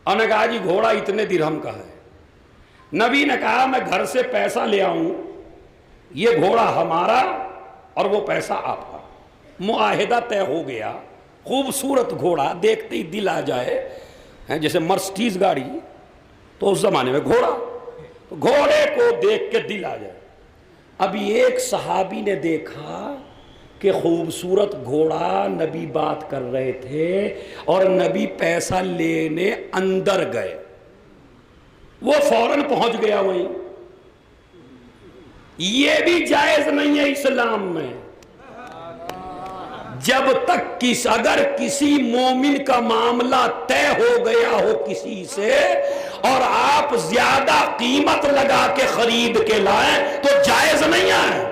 انہوں نے کہا جی گھوڑا اتنے درہم کا ہے۔ نبی نے کہا میں گھر سے پیسہ لے آؤں، یہ گھوڑا ہمارا اور وہ پیسہ آپ کا۔ معاہدہ طے ہو گیا۔ خوبصورت گھوڑا دیکھتے ہی دل آ جائے، جیسے مرسڈیز گاڑی، تو اس زمانے میں گھوڑا، تو گھوڑے کو دیکھ کے دل آ جائے۔ ابھی ایک صحابی نے دیکھا کہ خوبصورت گھوڑا، نبی بات کر رہے تھے اور نبی پیسہ لینے اندر گئے، وہ فوراً پہنچ گیا وہیں۔ یہ بھی جائز نہیں ہے اسلام میں، جب تک اگر کسی مومن کا معاملہ طے ہو گیا ہو کسی سے اور آپ زیادہ قیمت لگا کے خرید کے لائیں تو جائز نہیں ہے۔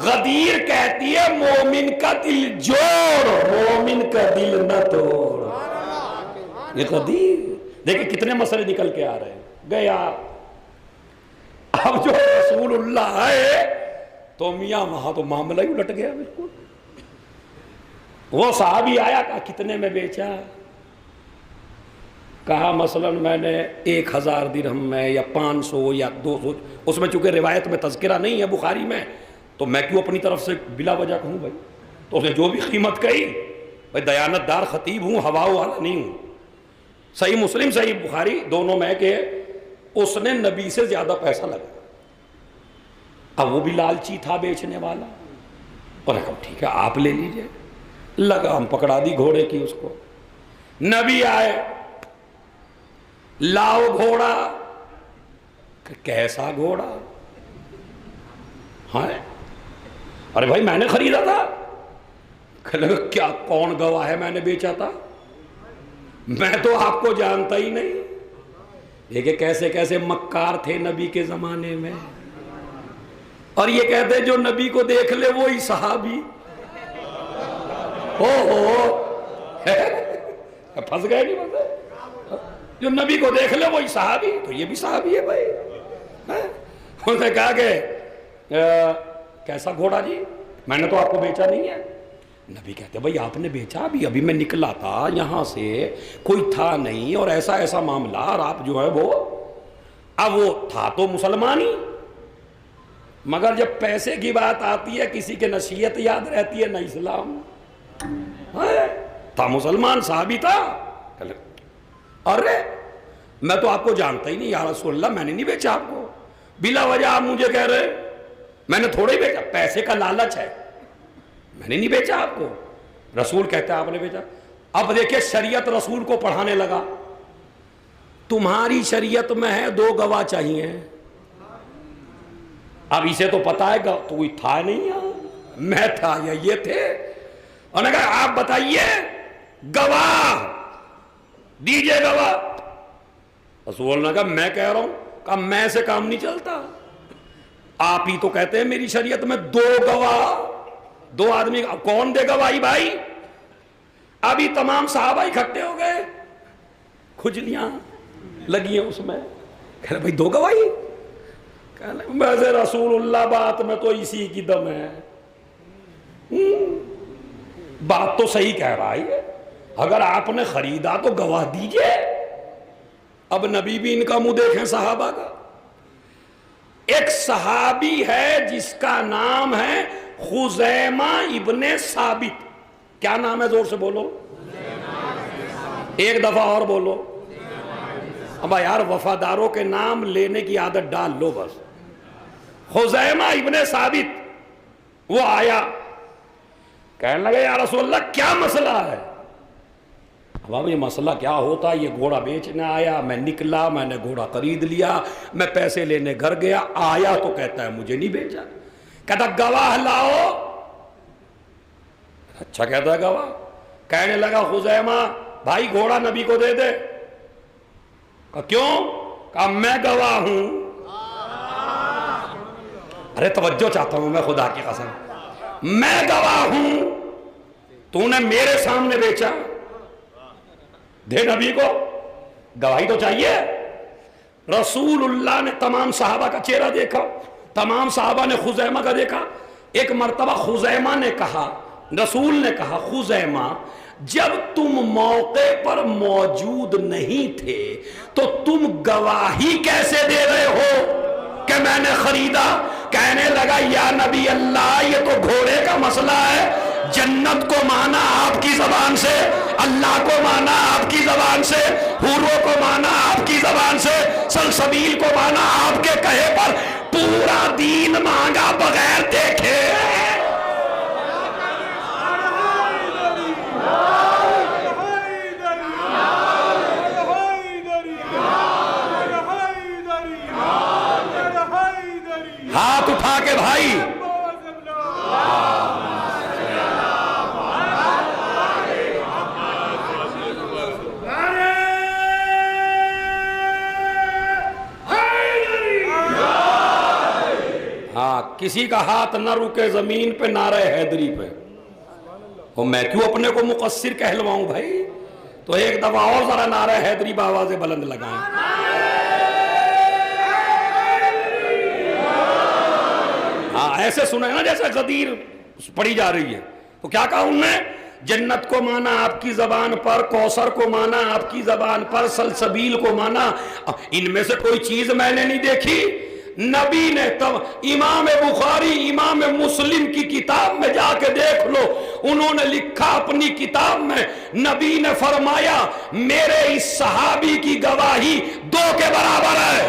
غدیر کہتی ہے مومن کا دل جوڑ، مومن کا دل نہ توڑ۔ یہ غدیر دیکھیں کتنے مسئلے نکل کے آ رہے ہیں۔ گیا، اب جو رسول اللہ آئے تو میاں وہاں تو معاملہ ہی الٹ گیا بالکل۔ وہ صحابی آیا، کہا کتنے میں بیچا؟ کہا مثلا میں نے 1000 درہم میں یا 500 یا 200، اس میں چونکہ روایت میں تذکرہ نہیں ہے بخاری میں تو میں کیوں اپنی طرف سے بلا وجہ کہوں بھائی، تو اس نے جو بھی قیمت کہی، بھائی دیانت دار خطیب ہوں، ہوا والا نہیں ہوں۔ صحیح مسلم صحیح بخاری دونوں میں کہ اس نے نبی سے زیادہ پیسہ لگا۔ اب وہ بھی لالچی تھا بیچنے والا، اور کہا ٹھیک ہے آپ لے لیجئے۔ لگام پکڑا دی گھوڑے کی اس کو۔ نبی آئے، لاؤ گھوڑا، کیسا گھوڑا؟ ہاں ارے بھائی میں نے خریدا تھا، کیا کون گواہ ہے میں نے بیچا تھا؟ میں تو آپ کو جانتا ہی نہیں۔ دیکھیں کیسے کیسے مکار تھے نبی کے زمانے میں، اور یہ کہتے جو نبی کو دیکھ لے وہی صحابی۔ پھنس گئے نہیں پھنسے؟ جو نبی کو دیکھ لے وہی صحابی، تو یہ بھی صحابی ہے بھائی۔ انہوں نے کہا کہ کیسا گھوڑا جی؟ میں نے تو آپ کو بیچا نہیں ہے۔ نبی کہتے بھائی آپ نے بیچا؟ ابھی میں نکلا تھا یہاں سے، کوئی تھا نہیں اور ایسا ایسا معاملہ، اور آپ جو ہے وہ، اب وہ تھا تو مسلمان ہی، مگر جب پیسے کی بات آتی ہے کسی کے نصیحت یاد رہتی ہے نہ اسلام۔ تھا مسلمان، صحابی تھا۔ ارے میں تو آپ کو جانتا ہی نہیں یا رسول اللہ، میں نے نہیں بیچا آپ کو، بلا وجہ آپ مجھے کہہ رہے میں نے تھوڑا ہی بیچا، پیسے کا لالچ ہے، میں نے نہیں بیچا آپ کو۔ رسول کہتا ہے آپ نے بیچا۔ اب دیکھیں شریعت رسول کو پڑھانے لگا، تمہاری شریعت میں ہے 2 گواہ چاہیے۔ اب اسے تو پتا ہے گا تو کوئی تھا نہیں یہاں، میں تھا یا یہ تھے، اور نے کہا آپ بتائیے گواہ دیجئے گواہ۔ رسول نے کہا میں کہہ رہا ہوں، کہا میں سے کام نہیں چلتا، آپ ہی تو کہتے ہیں میری شریعت میں 2 گواہ، 2 آدمی، کون دے گواہی بھائی؟ ابھی تمام صحابہ اکٹھے ہو گئے، کھجلیاں لگی ہیں اس میں، کہہ رہے بھائی 2 گواہی؟ ویسے رسول اللہ بات میں تو اسی کی دم ہے، بات تو صحیح کہہ رہا ہے، اگر آپ نے خریدا تو گواہ دیجئے۔ اب نبی بھی ان کا منہ دیکھیں صحابہ کا۔ ایک صحابی ہے جس کا نام ہے خزیمہ ابن ثابت۔ کیا نام ہے؟ زور سے بولو، ایک دفعہ اور بولو۔ اب یار وفاداروں کے نام لینے کی عادت ڈال لو بس۔ خزیمہ ابن ثابت وہ آیا، کہنے لگے یا رسول اللہ کیا مسئلہ ہے؟ اب یہ مسئلہ کیا ہوتا، یہ گھوڑا بیچنے آیا، میں نکلا، میں نے گھوڑا خرید لیا، میں پیسے لینے گھر گیا، آیا تو کہتا ہے مجھے نہیں بیچا، کہتا گواہ لاؤ۔ اچھا کہتا ہے گواہ، کہنے لگا خزیمہ بھائی گھوڑا نبی کو دے دے۔ کہا کیوں؟ کہا میں گواہ ہوں۔ ارے توجہ چاہتا ہوں میں خدا کی قسم، میں گواہ ہوں، تو نے میرے سامنے بیچا، دے نبی کو، گواہی تو چاہیے۔ رسول اللہ نے تمام صحابہ کا چہرہ دیکھا، تمام صحابہ نے خزیمہ کا دیکھا۔ ایک مرتبہ خزیمہ نے کہا، رسول نے کہا خزیمہ جب تم موقع پر موجود نہیں تھے تو تم گواہی کیسے دے رہے ہو کہ میں نے خریدا؟ کہنے لگا یا نبی اللہ یہ تو گھوڑے کا مسئلہ ہے، جنت کو مانا آپ کی زبان سے، اللہ کو مانا آپ کی زبان سے، حوروں کو مانا آپ کی زبان سے، سلسبیل کو مانا آپ کے کہے پر، پورا دین مانگا بغیر دیکھے۔ ہاتھ اٹھا کے بھائی، ہاں کسی کا ہاتھ نہ رکے زمین پہ نعرہ حیدری پہ، اور میں کیوں اپنے کو مقصر کہلواؤں بھائی؟ تو ایک دفعہ اور ذرا نعرہ حیدری بآواز بلند لگائیں۔ ہاں ایسے سنیں نا جیسے غدیر پڑھی جا رہی ہے۔ تو کیا کہا انہوں نے؟ جنت کو مانا آپ کی زبان پر، کوثر کو مانا آپ کی زبان پر، سلسبیل کو مانا، ان میں سے کوئی چیز میں نے نہیں دیکھی۔ نبی نے امام بخاری امام مسلم کی کتاب میں جا کے دیکھ لو، انہوں نے لکھا اپنی کتاب میں، نبی نے فرمایا میرے اس صحابی کی گواہی 2 کے برابر ہے۔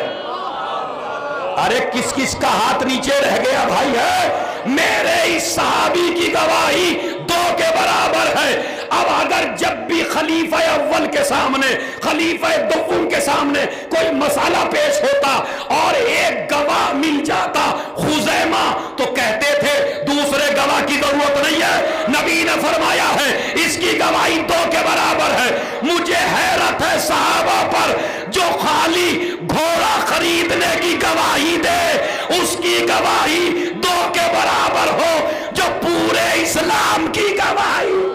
ارے کس کس کا ہاتھ نیچے رہ گیا بھائی؟ ہے میرے اس صحابی کی گواہی 2 کے برابر ہے۔ اب اگر جب بھی خلیفہ اول کے سامنے، خلیفہ دوم کے سامنے کوئی مسئلہ پیش ہوتا اور ایک گواہ مل جاتا خزیمہ، تو کہتے تھے دوسرے گواہ کی ضرورت نہیں ہے، نبی نے فرمایا ہے اس کی گواہی 2 کے برابر ہے۔ مجھے حیرت ہے صحابہ پر، جو خالی گھوڑا خریدنے کی گواہی دے اس کی گواہی 2 کے برابر ہو، جو پورے اسلام کی گواہی۔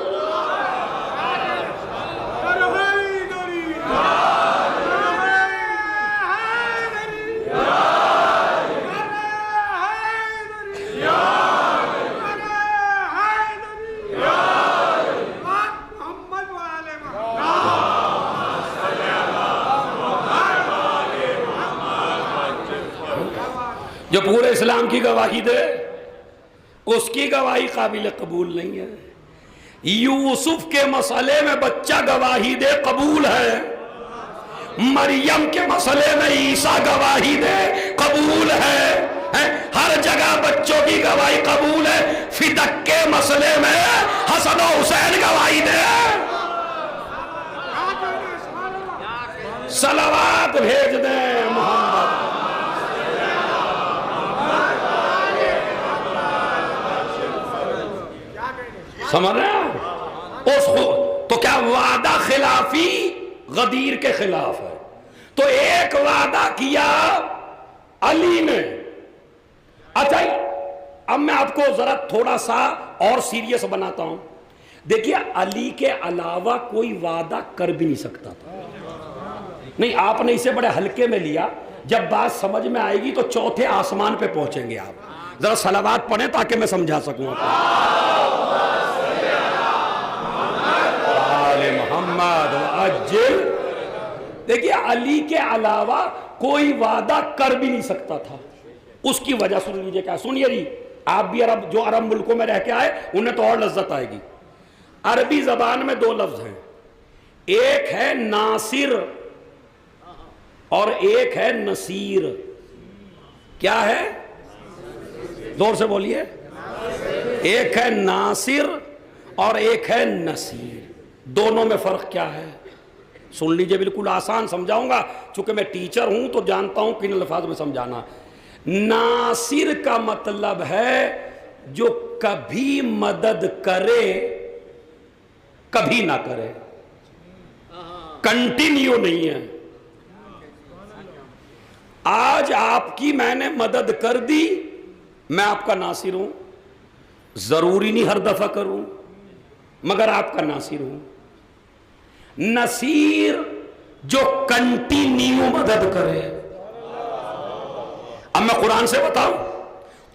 جو پورے اسلام کی گواہی دے اس کی گواہی قابل قبول نہیں ہے۔ یوسف کے مسئلے میں بچہ گواہی دے قبول ہے، مریم کے مسئلے میں عیسیٰ گواہی دے قبول ہے، ہر جگہ بچوں کی گواہی قبول ہے، فدق کے مسئلے میں حسن و حسین گواہی دے۔ صلوات بھیج دیں محمد۔ سمجھ رہے ہیں؟ تو کیا وعدہ خلافی غدیر کے خلاف ہے؟ تو ایک وعدہ کیا علی نے۔ اچھا اب میں آپ کو ذرا تھوڑا سا اور سیریس بناتا ہوں۔ دیکھیے علی کے علاوہ کوئی وعدہ کر بھی نہیں سکتا تھا۔ نہیں، آپ نے اسے بڑے ہلکے میں لیا، جب بات سمجھ میں آئے گی تو 4تھے آسمان پہ پہنچیں گے آپ۔ ذرا صلوات پڑھیں تاکہ میں سمجھا سکوں آپ کو۔ محمد عجل۔ دیکھیے علی کے علاوہ کوئی وعدہ کر بھی نہیں سکتا تھا۔ اس کی وجہ سن لیجئے کیا، سنیے جی، آپ بھی جو عرب ملکوں میں رہ کے آئے انہیں تو اور لذت آئے گی۔ عربی زبان میں 2 لفظ ہیں، ایک ہے ناصر اور ایک ہے نصیر۔ کیا ہے؟ زور سے بولیے۔ ایک ہے ناصر اور ایک ہے نصیر۔ دونوں میں فرق کیا ہے؟ سن لیجئے، بالکل آسان سمجھاؤں گا، چونکہ میں ٹیچر ہوں تو جانتا ہوں کن الفاظ میں سمجھانا۔ ناصر کا مطلب ہے جو کبھی مدد کرے کبھی نہ کرے، کنٹینیو نہیں ہے۔ آج آپ کی میں نے مدد کر دی، میں آپ کا ناصر ہوں، ضروری نہیں ہر دفعہ کروں مگر آپ کا ناصر ہوں۔ نصیر جو کنٹینیو مدد کرے۔ اب میں قرآن سے بتاؤں،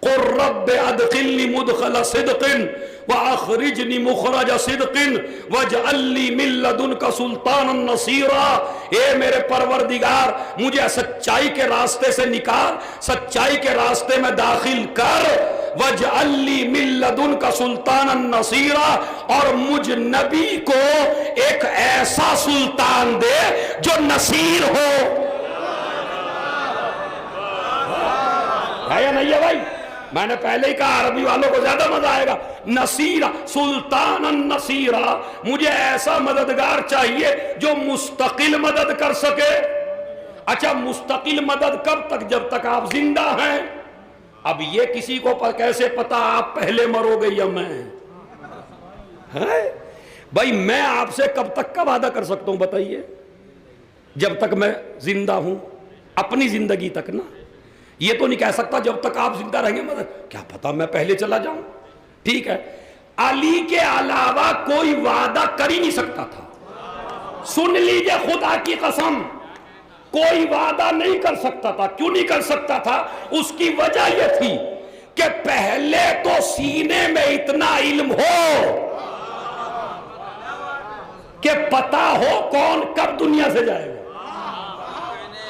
قُل رَبِّ أَدْخِلْنِي مُدْخَلَ صِدْقٍ وَأَخْرِجْنِي مُخْرَجَ صِدْقٍ وَاجْعَلْ لِي مِن لَّدُنْكَ سُلْطَانًا نَّصِيرًا۔ اے میرے پروردگار، مجھے سچائی کے راستے سے نکال، سچائی کے راستے میں داخل کر، وَاجْعَلْ لِي مِن لَّدُنْكَ سُلْطَانًا نَّصِيرًا، اور مجھ نبی کو ایک ایسا سلطان دے جو نصیر ہو۔ ہے یا نہیں ہے بھائی؟ میں نے پہلے ہی کہا عربی والوں کو زیادہ مزہ آئے گا۔ نصیرہ، سلطانا نصیرہ، مجھے ایسا مددگار چاہیے جو مستقل مدد کر سکے۔ اچھا مستقل مدد کب تک؟ جب تک آپ زندہ ہیں۔ اب یہ کسی کو کیسے پتا آپ پہلے مرو گے یا میں؟ بھائی میں آپ سے کب تک کا وعدہ کر سکتا ہوں بتائیے؟ جب تک میں زندہ ہوں، اپنی زندگی تک نا۔ یہ تو نہیں کہہ سکتا جب تک آپ زندہ رہیں گے مدد، کیا پتا میں پہلے چلا جاؤں۔ ٹھیک ہے، علی کے علاوہ کوئی وعدہ کر ہی نہیں سکتا تھا۔ سن لیجئے خدا کی قسم، کوئی وعدہ نہیں کر سکتا تھا۔ کیوں نہیں کر سکتا تھا؟ اس کی وجہ یہ تھی کہ پہلے تو سینے میں اتنا علم ہو کہ پتا ہو کون کب دنیا سے جائے گا۔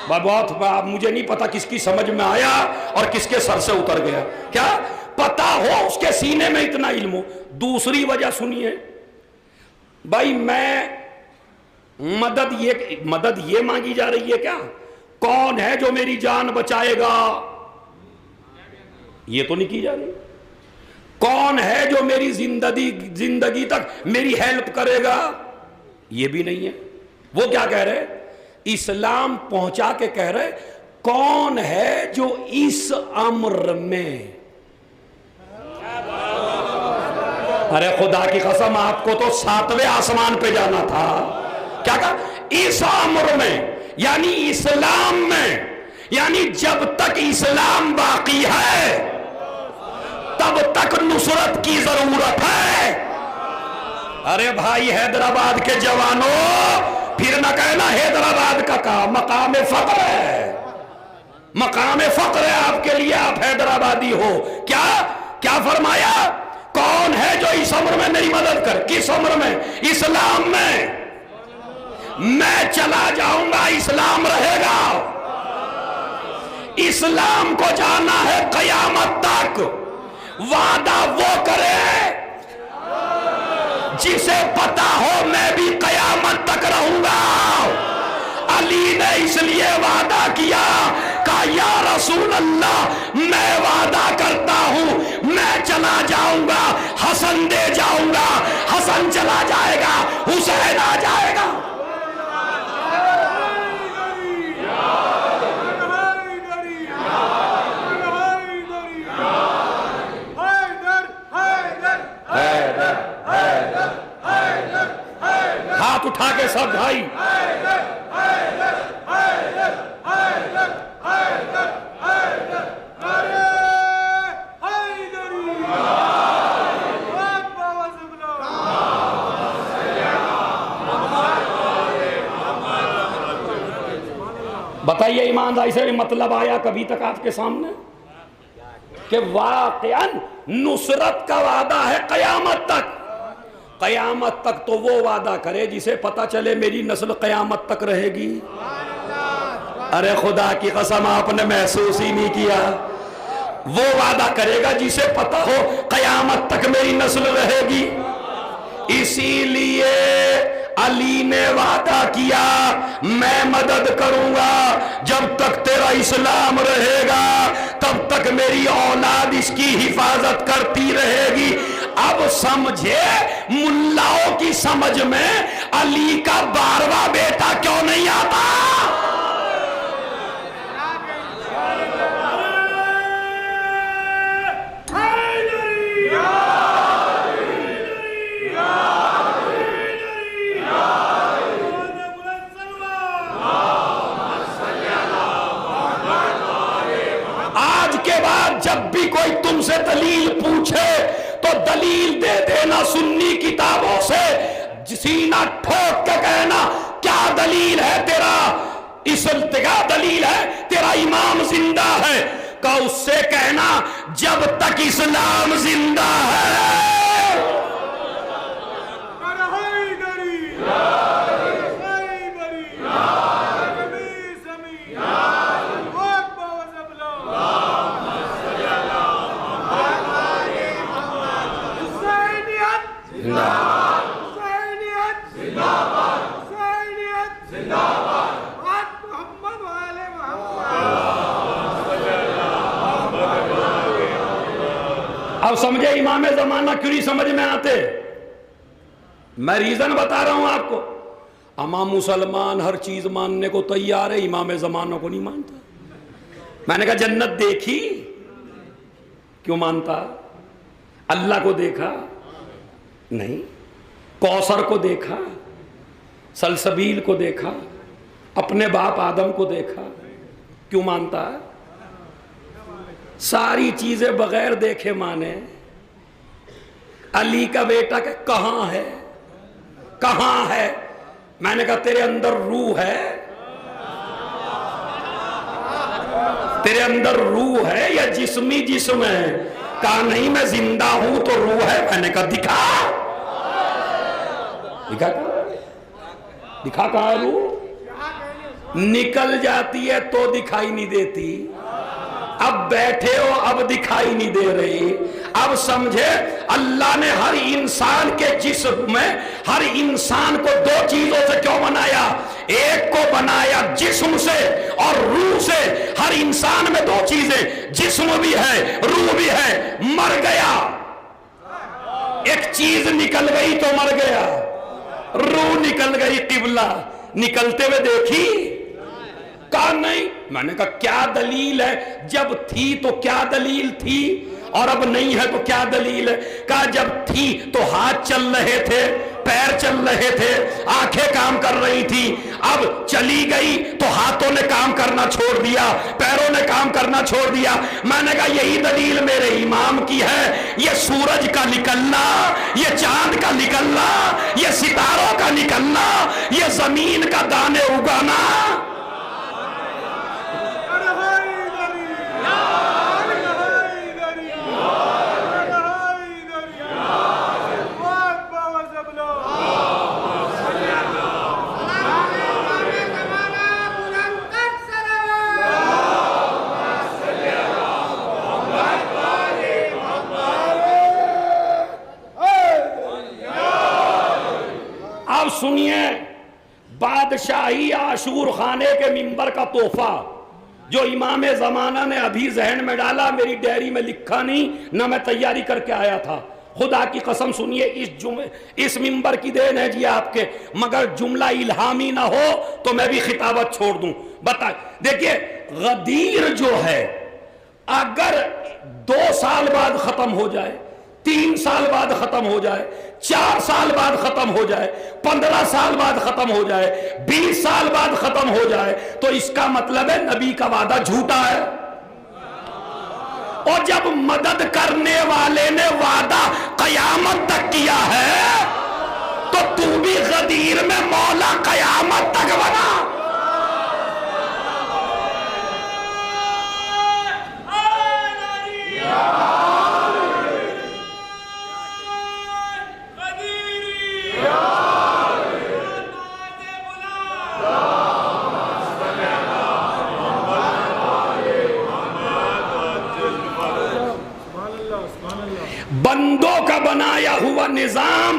بہت مجھے نہیں پتا کس کی سمجھ میں آیا اور کس کے سر سے اتر گیا۔ کیا پتا ہو اس کے سینے میں اتنا علم ہو۔ دوسری وجہ سنیے بھائی، میں مدد یہ مانگی جا رہی ہے کیا؟ کون ہے جو میری جان بچائے گا؟ یہ تو نہیں کی جا رہی۔ کون ہے جو میری زندگی تک میری ہیلپ کرے گا؟ یہ بھی نہیں ہے. وہ کیا کہہ رہے؟ اسلام پہنچا کے کہہ رہے کون ہے جو اس امر میں. ارے خدا کی قسم آپ کو تو 7ویں آسمان پہ جانا تھا. کیا کہا؟ اس امر میں، یعنی اسلام میں، یعنی جب تک اسلام باقی ہے تب تک نصرت کی ضرورت ہے. ارے بھائی حیدرآباد کے جوانوں، پھر نہ کہنا حیدرآباد کا مقام فخر ہے. مقام فخر ہے آپ کے لیے، آپ حیدرآبادی ہو. کیا فرمایا؟ کون ہے جو اس عمر میں میری مدد کر؟ کس عمر میں؟ اسلام میں. میں چلا جاؤں گا، اسلام رہے گا. اسلام کو جانا ہے قیامت تک. وعدہ وہ کرے جسے پتا ہو میں بھی قیامت تک رہوں گا. علی نے اس لیے وعدہ کیا، کہا یا رسول اللہ میں وعدہ کرتا ہوں میں چلا جاؤں گا، حسن دے جاؤں گا. حسن چلا جائے گا، حسین آ جائے گا. ہاتھ اٹھا کے سب بھائی. بتائیے ایمانداری سے مطلب آیا کبھی تک آپ کے سامنے کہ واقعاً نصرت کا وعدہ ہے قیامت تک. قیامت تک تو وہ وعدہ کرے جسے پتا چلے میری نسل قیامت تک رہے گی. ارے خدا کی قسم آپ نے محسوس ہی نہیں کیا. وہ وعدہ کرے گا جسے پتا ہو قیامت تک میری نسل رہے گی. اسی لیے علی نے وعدہ کیا میں مدد کروں گا، جب تک تیرا اسلام رہے گا تب تک میری اولاد اس کی حفاظت کرتی رہے گی. اب سمجھے ملاؤں کی سمجھ میں علی کا 12واں بیٹا کیوں نہیں آتا؟ آج کے بعد جب بھی کوئی تم سے دلیل پوچھے تو دلیل دے دینا سنی کتابوں سے. سینہ ٹھوک کے کہنا کیا دلیل ہے تیرا؟ اس کیا دلیل ہے؟ تیرا امام زندہ ہے. کہ اس سے کہنا جب تک اسلام زندہ ہے اب سمجھے امام زمانہ کیوں نہیں سمجھ میں آتے؟ میں ریزن بتا رہا ہوں آپ کو. امام مسلمان ہر چیز ماننے کو تیار ہے، امام زمانہ کو نہیں مانتا. میں نے کہا جنت دیکھی کیوں مانتا؟ اللہ کو دیکھا نہیں، کوثر کو دیکھا، سلسبیل کو دیکھا، اپنے باپ آدم کو دیکھا، کیوں مانتا ہے؟ ساری چیزیں بغیر دیکھے مانے. علی کا بیٹا کہ کہاں ہے؟ کہاں ہے؟ میں نے کہا تیرے اندر روح ہے؟ تیرے اندر روح ہے یا جسمی جسم ہے؟ کہا نہیں میں زندہ ہوں تو روح ہے. میں نے کہا دکھا. دکھا کہاں؟ دکھا کہاں روح؟ نکل جاتی ہے تو دکھائی نہیں دیتی. اب بیٹھے ہو اب دکھائی نہیں دے رہی. اب سمجھے اللہ نے ہر انسان کے جسم میں ہر انسان کو 2 چیزوں سے کیوں بنایا؟ ایک کو بنایا جسم سے اور روح سے. ہر انسان میں 2 چیزیں، جسم بھی ہے روح بھی ہے. مر گیا ایک چیز نکل گئی تو مر گیا، روح نکل گئی قبلہ نکلتے ہوئے دیکھی؟ کہا نہیں۔ میں نے کہا کیا دلیل ہے؟ جب تھی تو کیا دلیل تھی اور اب نہیں ہے تو کیا دلیل ہے؟ کہا جب تھی تو ہاتھ چل رہے تھے، پیر چل رہے تھے، آنکھیں کام کر رہی تھی، اب چلی گئی تو ہاتھوں نے کام کرنا چھوڑ دیا، پیروں نے کام کرنا چھوڑ دیا۔ میں نے کہا یہی دلیل میرے امام کی ہے، یہ سورج کا نکلنا، یہ چاند کا نکلنا، یہ ستاروں کا نکلنا، یہ زمین کا دانے اگانا، سنیے بادشاہی عاشور خانے کے منبر کا تحفہ جو امام زمانہ نے ابھی ذہن میں ڈالا، میری ڈائری میں لکھا نہیں، نہ میں تیاری کر کے آیا تھا، خدا کی قسم سنیے، اس منبر کی دین ہے جی آپ کے، مگر جملہ الہامی نہ ہو تو میں بھی خطابت چھوڑ دوں۔ دیکھیے غدیر جو ہے اگر 2 سال بعد ختم ہو جائے، 3 سال بعد ختم ہو جائے، 4 سال بعد ختم ہو جائے، 15 سال بعد ختم ہو جائے، 20 سال بعد ختم ہو جائے، تو اس کا مطلب ہے نبی کا وعدہ جھوٹا ہے۔ اور جب مدد کرنے والے نے وعدہ قیامت تک کیا ہے تو تو بھی غدیر میں مولا قیامت تک بنا۔ بندوں کا بنایا ہوا نظام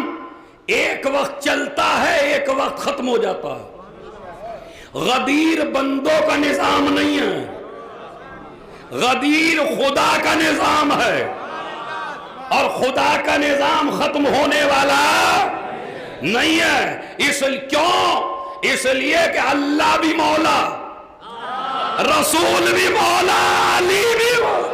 ایک وقت چلتا ہے، ایک وقت ختم ہو جاتا ہے۔ غدیر بندوں کا نظام نہیں ہے، غدیر خدا کا نظام ہے، اور خدا کا نظام ختم ہونے والا نہیں ہے۔ اس لیے کہ اللہ بھی مولا، رسول بھی مولا، علی بھی مولا۔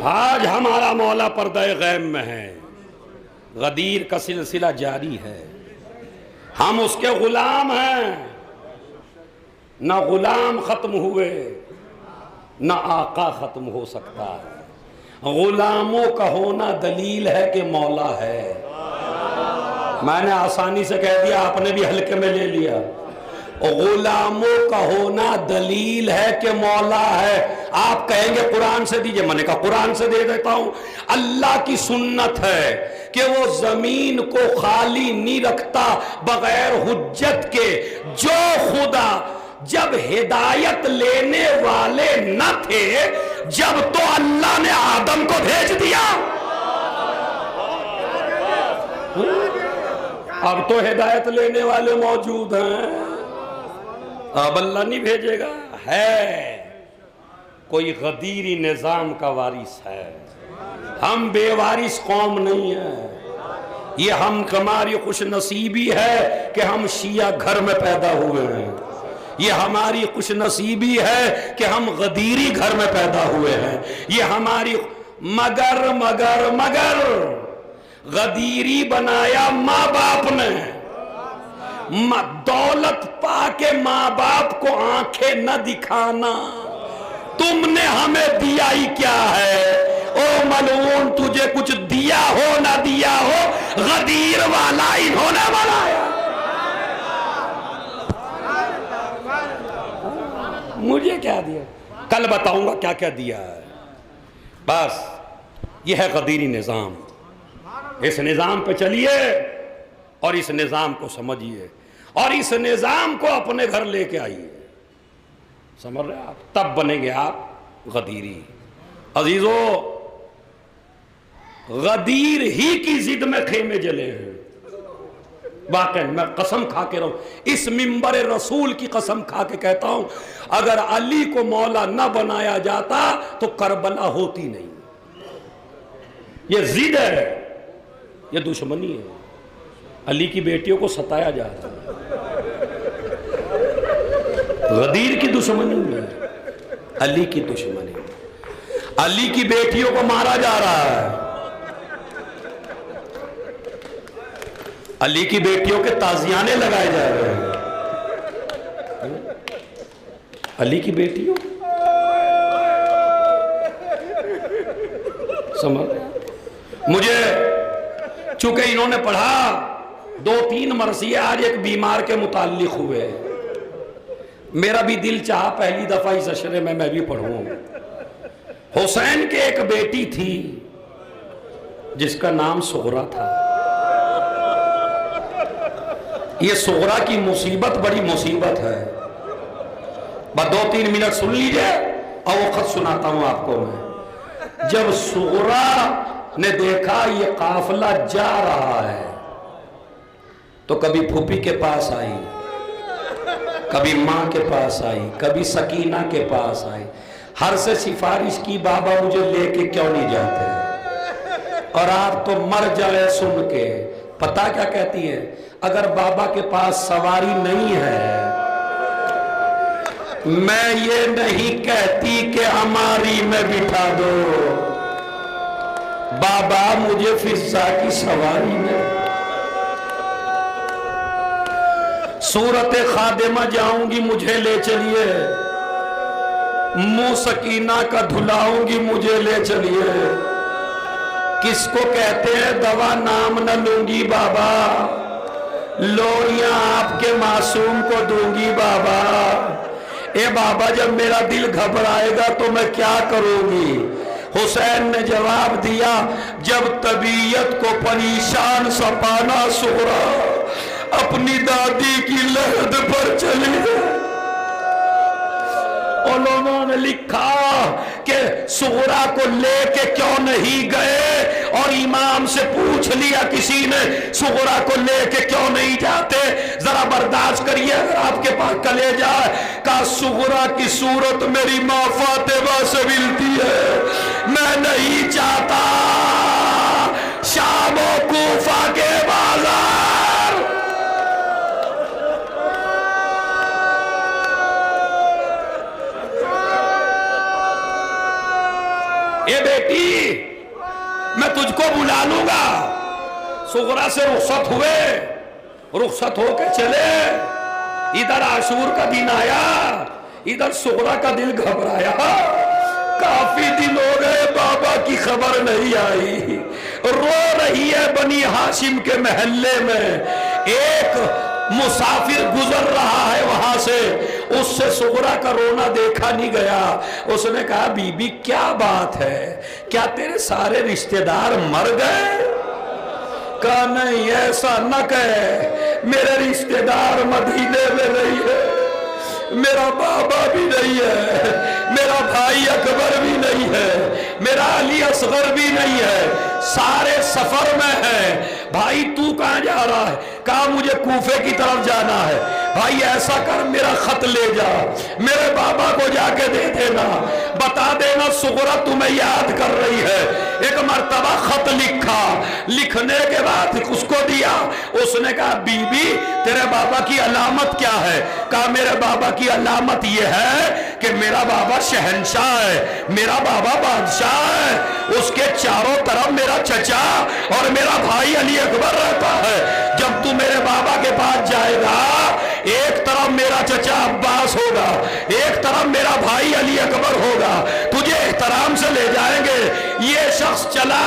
آج ہمارا مولا پردہ غیب میں ہے، غدیر کا سلسلہ جاری ہے، ہم اس کے غلام ہیں، نہ غلام ختم ہوئے نہ آقا ختم ہو سکتا ہے۔ غلاموں کا ہونا دلیل ہے کہ مولا ہے۔ میں نے آسانی سے کہہ دیا، آپ نے بھی ہلکے میں لے لیا۔ غلاموں کا ہونا دلیل ہے کہ مولا ہے۔ آپ کہیں گے قرآن سے دیجئے، میں نے کہا قرآن سے دے دیتا ہوں۔ اللہ کی سنت ہے کہ وہ زمین کو خالی نہیں رکھتا بغیر حجت کے۔ جو خدا جب ہدایت لینے والے نہ تھے، جب تو اللہ نے آدم کو بھیج دیا، اب تو ہدایت لینے والے موجود ہیں، اب اللہ نہیں بھیجے گا۔ ہے کوئی غدیری نظام کا وارث ہے، ہم بے وارث قوم نہیں ہیں۔ یہ ہماری خوش نصیبی ہے کہ ہم شیعہ گھر میں پیدا ہوئے ہیں، یہ ہماری خوش نصیبی ہے کہ ہم غدیری گھر میں پیدا ہوئے ہیں، یہ ہماری مگر غدیری بنایا ماں باپ نے۔ دولت پا کے ماں باپ کو آنکھیں نہ دکھانا، تم نے ہمیں دیا ہی کیا ہے؟ او ملعون، تجھے کچھ دیا ہو نہ دیا ہو، غدیر والا انہوں نے بنایا۔ مجھے کیا دیا؟ کل بتاؤں گا کیا کیا دیا ہے۔ بس یہ ہے غدیری نظام۔ اس نظام پہ چلیے اور اس نظام کو سمجھیے اور اس نظام کو اپنے گھر لے کے آئیے، سمجھ رہے آپ؟ تب بنیں گے آپ غدیری۔ عزیزو، غدیر ہی کی ضد میں خیمے جلے ہیں. واقعی میں قسم کھا کے رہوں، اس منبر رسول کی قسم کھا کے کہتا ہوں، اگر علی کو مولا نہ بنایا جاتا تو کربلا ہوتی نہیں. یہ ضد ہے، یہ دشمنی ہے. علی کی بیٹیوں کو ستایا جا رہا ہے، غدیر کی دشمنی ہے، علی کی دشمنی. علی کی بیٹیوں کو مارا جا رہا ہے، علی کی بیٹیوں کے تازیانے لگائے جا رہے ہیں. علی کی بیٹیوں سمجھ. مجھے چونکہ انہوں نے پڑھا 2-3 مرثیے آج ایک بیمار کے متعلق ہوئے، میرا بھی دل چاہا پہلی دفعہ اس اشرے میں بھی پڑھوں. حسین کے ایک بیٹی تھی جس کا نام سغرا تھا. یہ سغرا کی مصیبت بڑی مصیبت ہے. بس 2-3 منٹ سن لیجئے اور وہ خط سناتا ہوں آپ کو میں. جب سغرا نے دیکھا یہ قافلہ جا رہا ہے تو کبھی پھوپھی کے پاس آئی، کبھی ماں کے پاس آئی، کبھی سکینہ کے پاس آئی. ہر سے سفارش کی بابا مجھے لے کے کیوں نہیں جاتے، اور آپ تو مر جائے سن کے. پتہ کیا کہتی ہے؟ اگر بابا کے پاس سواری نہیں ہے میں یہ نہیں کہتی کہ ہماری میں بٹھا دو، بابا مجھے فضا کی سواری میں. صورت خادمہ جاؤں گی مجھے لے چلیے، منہ سکینہ کا دھلاؤں گی مجھے لے چلیے. کس کو کہتے ہیں دوا نام نہ لوں گی بابا، لوریاں آپ کے معصوم کو دوں گی بابا. اے بابا جب میرا دل گھبرائے گا تو میں کیا کروں گی؟ حسین نے جواب دیا، جب طبیعت کو پریشان سپانا سغرا اپنی دادی کی لحد پر چلی. علماء نے لکھا کہ سغرا کو لے کے کیوں نہیں گئے، اور امام سے پوچھ لیا کسی نے سغرا کو لے کے کیوں نہیں جاتے. ذرا برداشت کریے اگر آپ کے پاس کلیجہ ہے. کہا سغرا کی صورت میری ماں فاطمہ سے ملتی ہے، میں نہیں چاہتا شام و کوفہ کے بازار. اے بیٹی میں تجھ کو بلا لوں گا. سغرا سے رخصت ہوئے، رخصت ہو کے چلے. ادھر عاشور کا دن آیا، ادھر سغرا کا دل گھبرایا. کافی دن ہو گئے بابا کی خبر نہیں آئی. رو رہی ہے بنی ہاشم کے محلے میں. ایک مسافر گزر رہا ہے وہاں سے، اس سے سغرا کا رونا دیکھا نہیں گیا. اس نے کہا بی بی کیا بات ہے، کیا تیرے سارے رشتہ دار مر گئے؟ کہا نہیں ایسا نہ کہے، میرے رشتہ دار مدینے میں نہیں ہے، میرا بابا بھی نہیں ہے، میرا بھائی اکبر بھی نہیں ہے، میرا علی اصغر بھی نہیں ہے، سارے سفر میں ہیں. بھائی تو کہاں جا رہا ہے؟ کہا مجھے کوفے کی طرف جانا ہے. بھائی ایسا کر میرا خط لے جا، میرے بابا کو جا کے دے دینا، بتا دینا سغرا تمہیں یاد کر رہی ہے. ایک مرتبہ خط لکھا، لکھنے کے بعد اس کو دیا. اس نے کہا بی بی تیرے بابا کی علامت کیا ہے؟ کہا میرے بابا کی علامت یہ ہے کہ میرا بابا شہنشاہ ہے، میرا بابا بادشاہ ہے، اس کے چاروں طرف میرا چچا اور میرا بھائی علی اکبر رہتا ہے. جب تو میرے بابا کے پاس جائے گا ایک طرف میرا چچا عباس ہوگا، ایک طرف میرا بھائی علی اکبر ہوگا، تجھے احترام سے لے جائیں گے. یہ شخص چلا،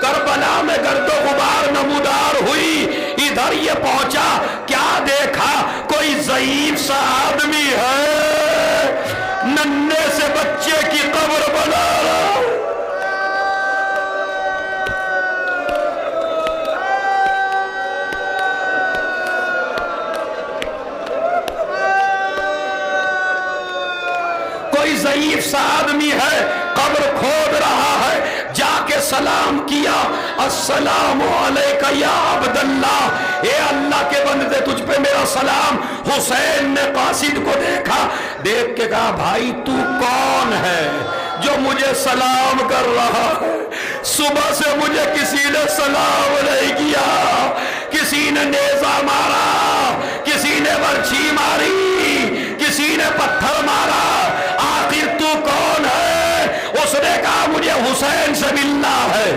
کربلا میں گرد و غبار نمودار ہوئی، ادھر یہ پہنچا، کیا دیکھا؟ کوئی ضعیف سا آدمی ہے ننھے سے بچے کی قبر بنا رہا. ضعیف سا آدمی ہے، قبر کھود رہا ہے. جا کے سلام کیا، السلام علیکہ یا عبداللہ، اے اللہ کے بندے تجھ پہ میرا سلام۔ حسین نے قاصد کو دیکھا، دیکھ کے کہا بھائی تو کون ہے جو مجھے سلام کر رہا ہے؟ صبح سے مجھے کسی نے سلام نہیں کیا، کسی نے نیزہ مارا، کسی نے برچھی ماری، کسی نے پتھر مارا، آخر تو کون ہے؟ اس نے کہا مجھے حسین سے ملنا ہے،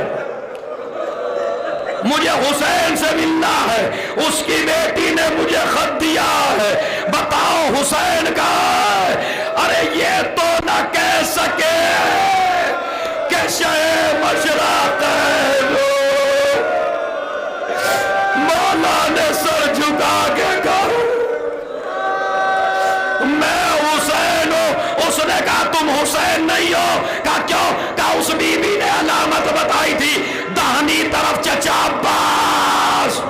مجھے حسین سے ملنا ہے، اس کی بیٹی نے مجھے خط دیا ہے، بتاؤ حسین کا ہے۔ ارے یہ تو نہ کہہ سکے کہ شہ مشرق ہے، مولا نے سر جھکا کے کہا میں حسین ہوں۔ اس نے کہا تم حسین نہیں ہو، کہا کیوں؟ کہا اس بی بی نے علامت بتائی تھی، داہنی طرف چچا عباس،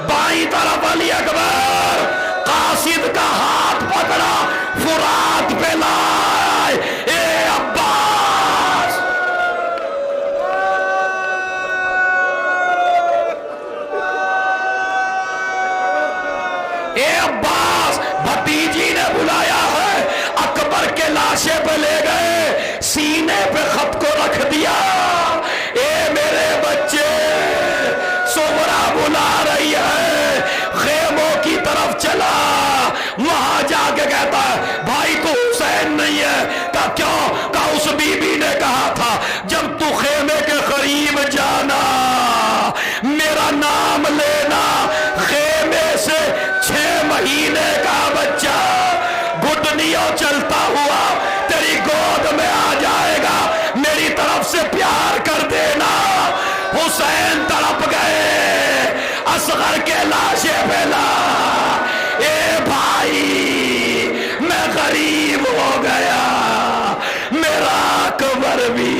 بائیں طرف علی اکبر، قاصد کا ہاتھ پکڑا، فرات پہ لائے، اے عباس۔ اے عباس، بھتیجی نے بلایا ہے، اکبر کے لاشے پہ لے گئے، سینے پہ خط کو رکھ دیا، اے میرے بچے، سغرا بلا رہی ہے، خیموں کی طرف چلا، وہاں جا کے کہتا ہے بھائی تو حسین نہیں ہے؟ کہا کیوں؟ کہا اس بی بی نے کہا تھا جب تو خیمے کے قریب جانا میرا نام لینا، خیمے سے 6 مہینے کا بچہ گھٹنیوں چلتا ہوا تیری گود میں آ جائے گا، میری طرف سے پیار کر دینا۔ حسین تڑپ گئے، اصغر کے لاشے پہ لا، اے بھائی میں غریب ہو گیا، میرا اکبر بھی